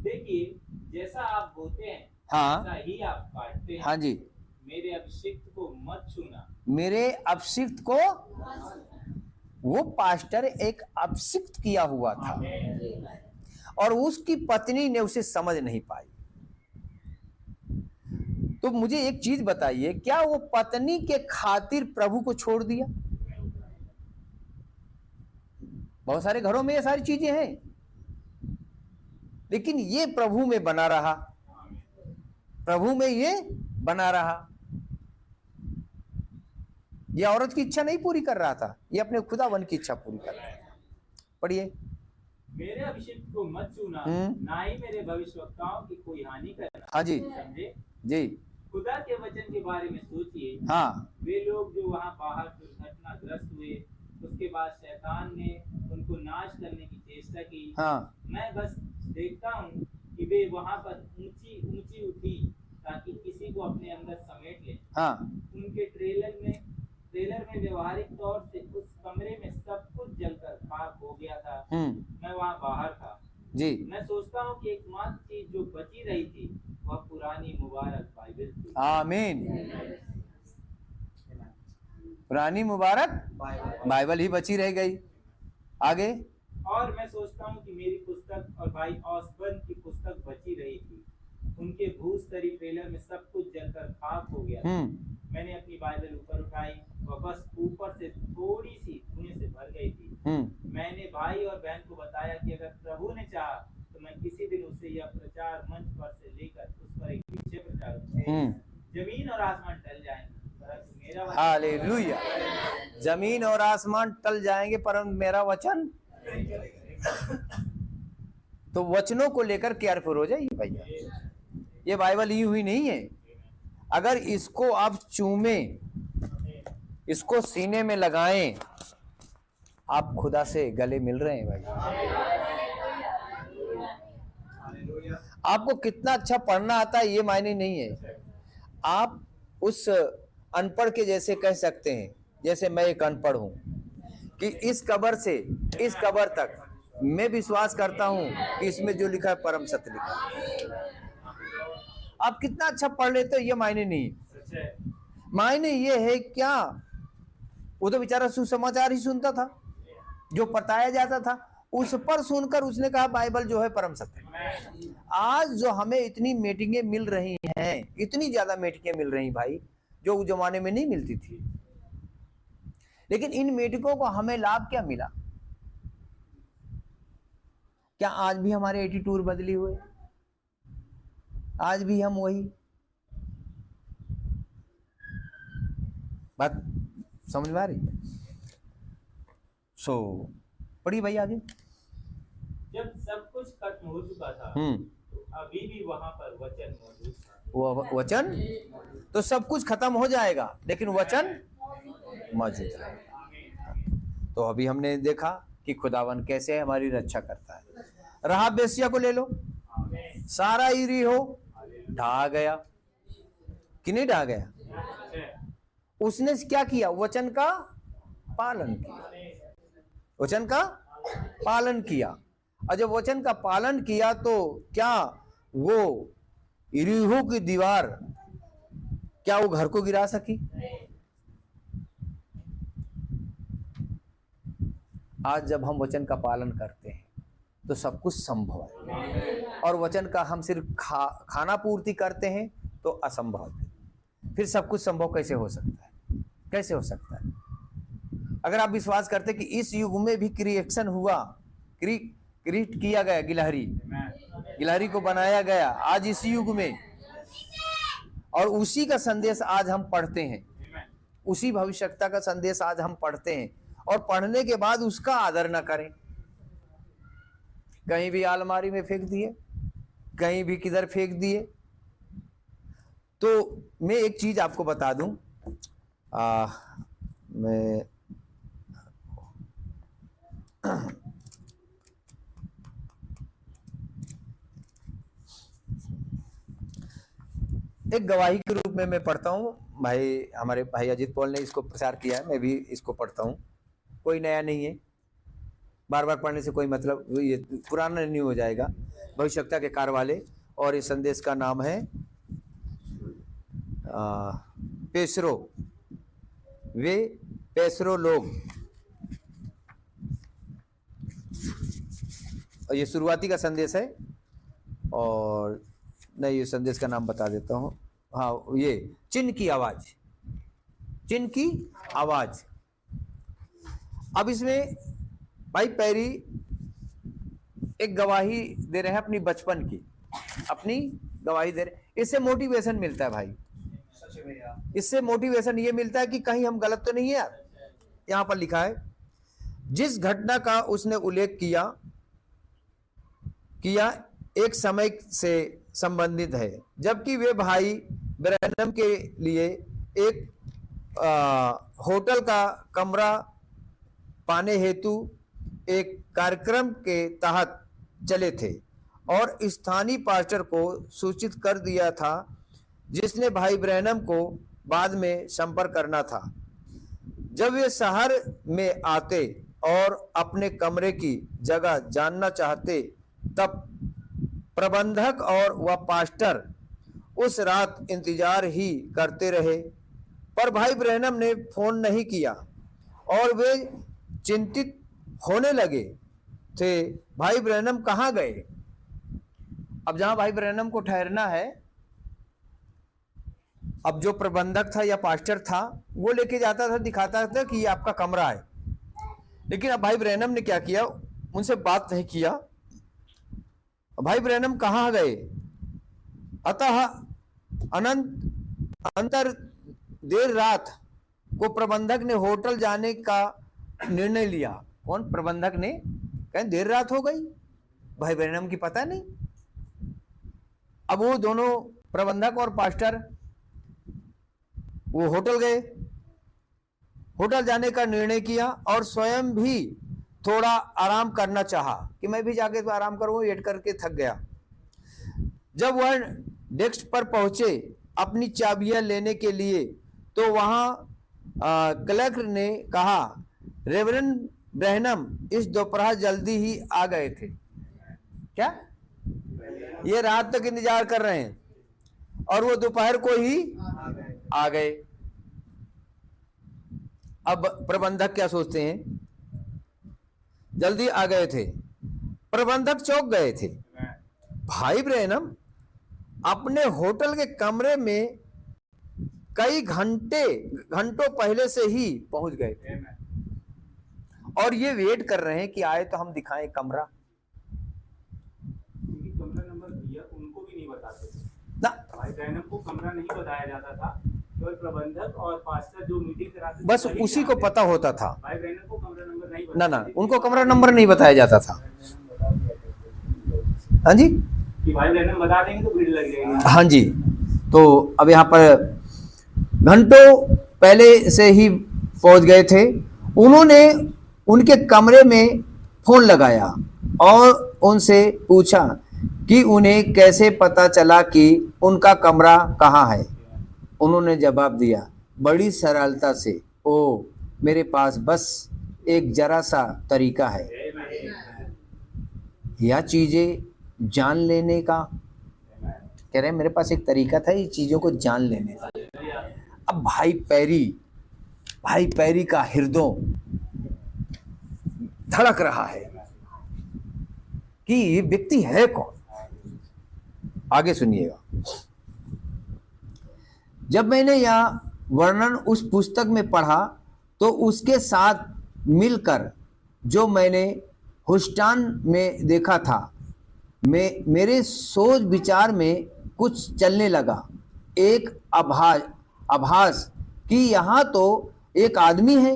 देखिए, जैसा आप बोते हैं हाँ, वैसा ही आप काटते हैं। हाँ जी। मेरे अभिषिक्त को मत छूना। मेरे अभिषिक्त को, वो पास्टर एक अभिषिक्त किया हुआ था और उसकी पत्नी ने उसे समझ नहीं पाई। तो मुझे एक चीज बताइए, क्या वो पत्नी के खातिर प्रभु को छोड़ दिया? बहुत सारे घरों में ये सारी चीजें हैं, लेकिन ये प्रभु में बना रहा, प्रभु में ये बना रहा। ये औरत की इच्छा नहीं पूरी कर रहा था, ये अपने खुदावन की इच्छा पूरी कर रहा था। पढ़िए। मेरे अभिषिक्त को मत छूना, ना ही मेरे भविष्यवक्ताओं की कोई हानि करना। हाँ जी, समझे जी। खुदा के वचन के बारे में सोचिए। हाँ, वे लोग जो वहाँ बाहर दुर्घटनाग्रस्त हुए, उसके बाद शैतान ने उनको नाश करने की चेष्टा की। हाँ, मैं बस देखता हूँ कि वे वहाँ पर ऊंची ऊंची उठी ताकि किसी को अपने अंदर समेट ले। हाँ, उनके ट्रेलर में व्यवहारिक तौर से उस कमरे में सब कुछ जलकर खाक हो गया था। मैं वहाँ बाहर था जी। मैं सोचता हूँ कि एकमात्र चीज जो बची रही थी वह पुरानी मुबारक बाइबल थी। आमीन। पुरानी मुबारक बाइबल ही बची रह गई। आगे। और मैं सोचता हूँ कि मेरी पुस्तक और भाई ऑसबर्न की पुस्तक बची रही थी। उनके भूस्तरी ट्रेलर में सब कुछ जलकर खाक हो गया। मैंने अपनी बाइबल ऊपर उठाई, वह बस ऊपर से थोड़ी सी धुएं से भर गई थी। मैंने भाई और बहन को बताया कि अगर प्रभु ने चाहा तो मैं किसी दिन उसे यह प्रचार मंच पर से लेकर उस पर एक विषय प्रचार करूंगा। जमीन और आसमान टल जाएंगे परंतु मेरा वचन, हालेलुया, जमीन और आसमान टल जाएंगे परंतु मेरा वचन। तो वचनों को लेकर केयरफुल हो जाइए भैया। ये बाइबल ली हुई नहीं है। अगर इसको आप चूमें, इसको सीने में लगाएं, आप खुदा से गले मिल रहे हैं भाई। आपको कितना अच्छा पढ़ना आता है ये मायने नहीं है। आप उस अनपढ़ के जैसे कह सकते हैं, जैसे मैं एक अनपढ़ हूं, कि इस कब्र से इस कब्र तक मैं विश्वास करता हूं कि इसमें जो लिखा है परम सत्य लिखा है। आप कितना अच्छा पढ़ लेते हो ये मायने नहीं है। मायने ये है क्या, वो तो बेचारा सुसमाचार ही सुनता था, जो बताया जाता था उस पर सुनकर उसने कहा बाइबल जो है परम सत्य। आज जो हमें इतनी मीटिंगें मिल रही हैं, इतनी ज्यादा मीटिंगें मिल रही भाई, जो उस जमाने में नहीं मिलती थी, लेकिन इन मीटिंगों को हमें लाभ क्या मिला? क्या आज भी हमारे एटीट्यूड बदली हुए? आज भी हम वही बात समझ में आ रही? पढ़िए भाई आगे। जब सब कुछ खत्म हो चुका था तो अभी भी वहां पर वचन मौजूद था। वो वचन तो सब कुछ खत्म हो जाएगा लेकिन वचन मौजूद रहेगा। तो अभी हमने देखा कि खुदावन कैसे हमारी रक्षा करता है। राहाब बेस्या को ले लो, सारा यरीहो ढहा गया कि नहीं ढहा गया? उसने क्या किया? वचन का पालन किया, वचन का पालन किया। और जब वचन का पालन किया तो क्या वो यरीहो की दीवार, क्या वो घर को गिरा सकी? आज जब हम वचन का पालन करते हैं तो सब कुछ संभव है, और वचन का हम सिर्फ खाना पूर्ति करते हैं तो असंभव है। फिर सब कुछ संभव कैसे हो सकता है? कैसे हो सकता है? अगर आप विश्वास करते कि इस युग में भी क्रिएशन हुआ, क्रिएट किया गया, गिलहरी को बनाया गया आज इस युग में, और उसी का संदेश आज हम पढ़ते हैं, उसी भविष्यता का संदेश आज हम पढ़ते हैं, और पढ़ने के बाद उसका आदर न करें, कहीं भी अलमारी में फेंक दिए, कहीं भी किधर फेंक दिए। तो मैं एक चीज आपको बता दूं, मैं एक गवाही के रूप में मैं पढ़ता हूं। भाई हमारे भाई अजीत पॉल ने इसको प्रचार किया है, मैं भी इसको पढ़ता हूं। कोई नया नहीं है, बार बार पढ़ने से कोई मतलब, ये पुराना नहीं हो जाएगा। भविष्यता के कार वाले, और इस संदेश का नाम है पेसरो, वे पेसरो लोग। और ये शुरुआती का संदेश है, और मैं ये संदेश का नाम बता देता हूँ। हाँ, ये चिन्ह की आवाज, चिन्ह की आवाज। अब इसमें भाई पैरी एक गवाही दे रहे हैं अपनी बचपन की, अपनी गवाही दे रहे। इससे मोटिवेशन मिलता है भाई, इससे मोटिवेशन ये मिलता है कि कहीं हम गलत तो नहीं है यार। यहां पर लिखा है, जिस घटना का उसने उल्लेख किया एक समय से संबंधित है, जबकि वे भाई ब्रैनम के लिए एक होटल का कमरा पाने हेतु एक कार्यक्रम के तहत चले थे, और स्थानीय पास्टर को सूचित कर दिया था, जिसने भाई ब्रैनम को बाद में संपर्क करना था। जब वे शहर में आते और अपने कमरे की जगह जानना चाहते, तब प्रबंधक और वह पास्टर उस रात इंतजार ही करते रहे, पर भाई ब्रैनम ने फोन नहीं किया, और वे चिंतित होने लगे थे भाई ब्रैनम कहाँ गए। अब जहां भाई ब्रैनम को ठहरना है, अब जो प्रबंधक था या पास्टर था वो लेके जाता था, दिखाता था कि ये आपका कमरा है, लेकिन अब भाई ब्रैनम ने क्या किया, उनसे बात नहीं किया। भाई ब्रैनम कहाँ गए? अतः अंतर देर रात को प्रबंधक ने होटल जाने का निर्णय लिया। कौन? प्रबंधक ने। कहें देर रात हो गई, भाई ब्रैनम की पता नहीं। अब वो दोनों प्रबंधक और पास्टर वो होटल गए, होटल जाने का निर्णय किया, और स्वयं भी थोड़ा आराम करना चाहा कि मैं भी जाके तो आराम करूं, वेट करके थक गया। जब वह डेस्क पर पहुंचे अपनी चाबियां लेने के लिए, तो वहां क्लर्क ने कहा, रेवरेंड ब्रैनम इस दोपहर जल्दी ही आ गए थे। क्या ये रात तक इंतजार कर रहे हैं और वो दोपहर को ही आ गए। अब प्रबंधक क्या सोचते हैं, जल्दी आ गए थे, प्रबंधक चौंक गए थे। भाई ब्रैनम अपने होटल के कमरे में कई घंटों पहले से ही पहुंच गए थे और ये वेट कर रहे हैं कि आए तो हम दिखाएं कमरा। कमरा नंबर दिया उनको भी नहीं बताते थे ना, भाई ब्रैनम को कमरा नहीं बताया जाता था, केवल प्रबंधक और पास्टर जो मीटिंग कराते थे बस वही उसी को जानते थे। पता होता था। भाई ब्रैनम को कमरा नंबर नहीं ना बताते थे। उनको कमरा नंबर नहीं बताया जाता था। हाँ जी, कि भाई ब्रैनम बता देंगे तो भीड़ लग जाएगी। हाँ जी। तो अब यहाँ पर घंटों पहले से ही पहुंच गए थे। उन्होंने उनके कमरे में फोन लगाया और उनसे पूछा कि उन्हें कैसे पता चला कि उनका कमरा कहाँ है। उन्होंने जवाब दिया बड़ी सरलता से, ओ मेरे पास बस एक जरा सा तरीका है यह चीजें जान लेने का। कह रहे हैं मेरे पास एक तरीका था ये चीजों को जान लेने का। अब भाई पैरी का हृदय धड़क रहा है कि ये व्यक्ति है कौन। आगे सुनिएगा। जब मैंने यह वर्णन उस पुस्तक में पढ़ा तो उसके साथ मिलकर जो मैंने ह्यूस्टन में देखा था, मेरे सोच विचार में कुछ चलने लगा। एक आभास कि यहाँ तो एक आदमी है।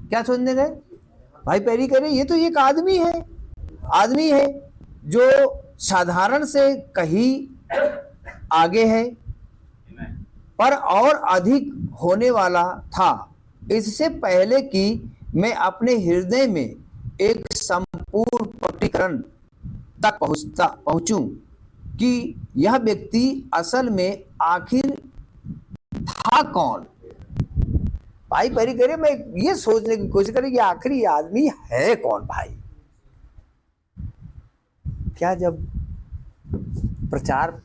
क्या सोचने गए भाई पैरी? कह रहे ये तो एक आदमी है जो साधारण से कहीं आगे है पर और अधिक होने वाला था। इससे पहले कि मैं अपने हृदय में एक संपूर्ण पटीकरण तक पहुंचूं कि यह व्यक्ति असल में आखिर था कौन। भाई पैरी कह रहे मैं ये सोचने की कोशिश करी कि आखिर ये आदमी है कौन। भाई क्या जब प्रचार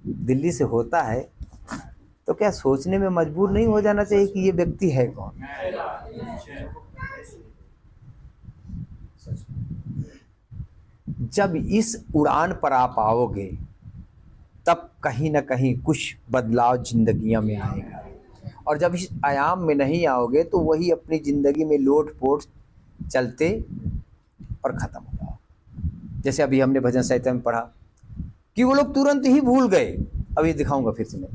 दिल्ली से होता है तो क्या सोचने में मजबूर नहीं हो जाना चाहिए कि ये व्यक्ति है कौन। जब इस उड़ान पर आप आओगे तब कहीं ना कहीं कुछ बदलाव जिंदगियों में आएगा और जब इस आयाम में नहीं आओगे तो वही अपनी जिंदगी में लोट पोट चलते और खत्म हो जाओ। जैसे अभी हमने भजन संहिता में पढ़ा कि वो लोग तुरंत ही भूल गए। अभी दिखाऊंगा फिर से मैं।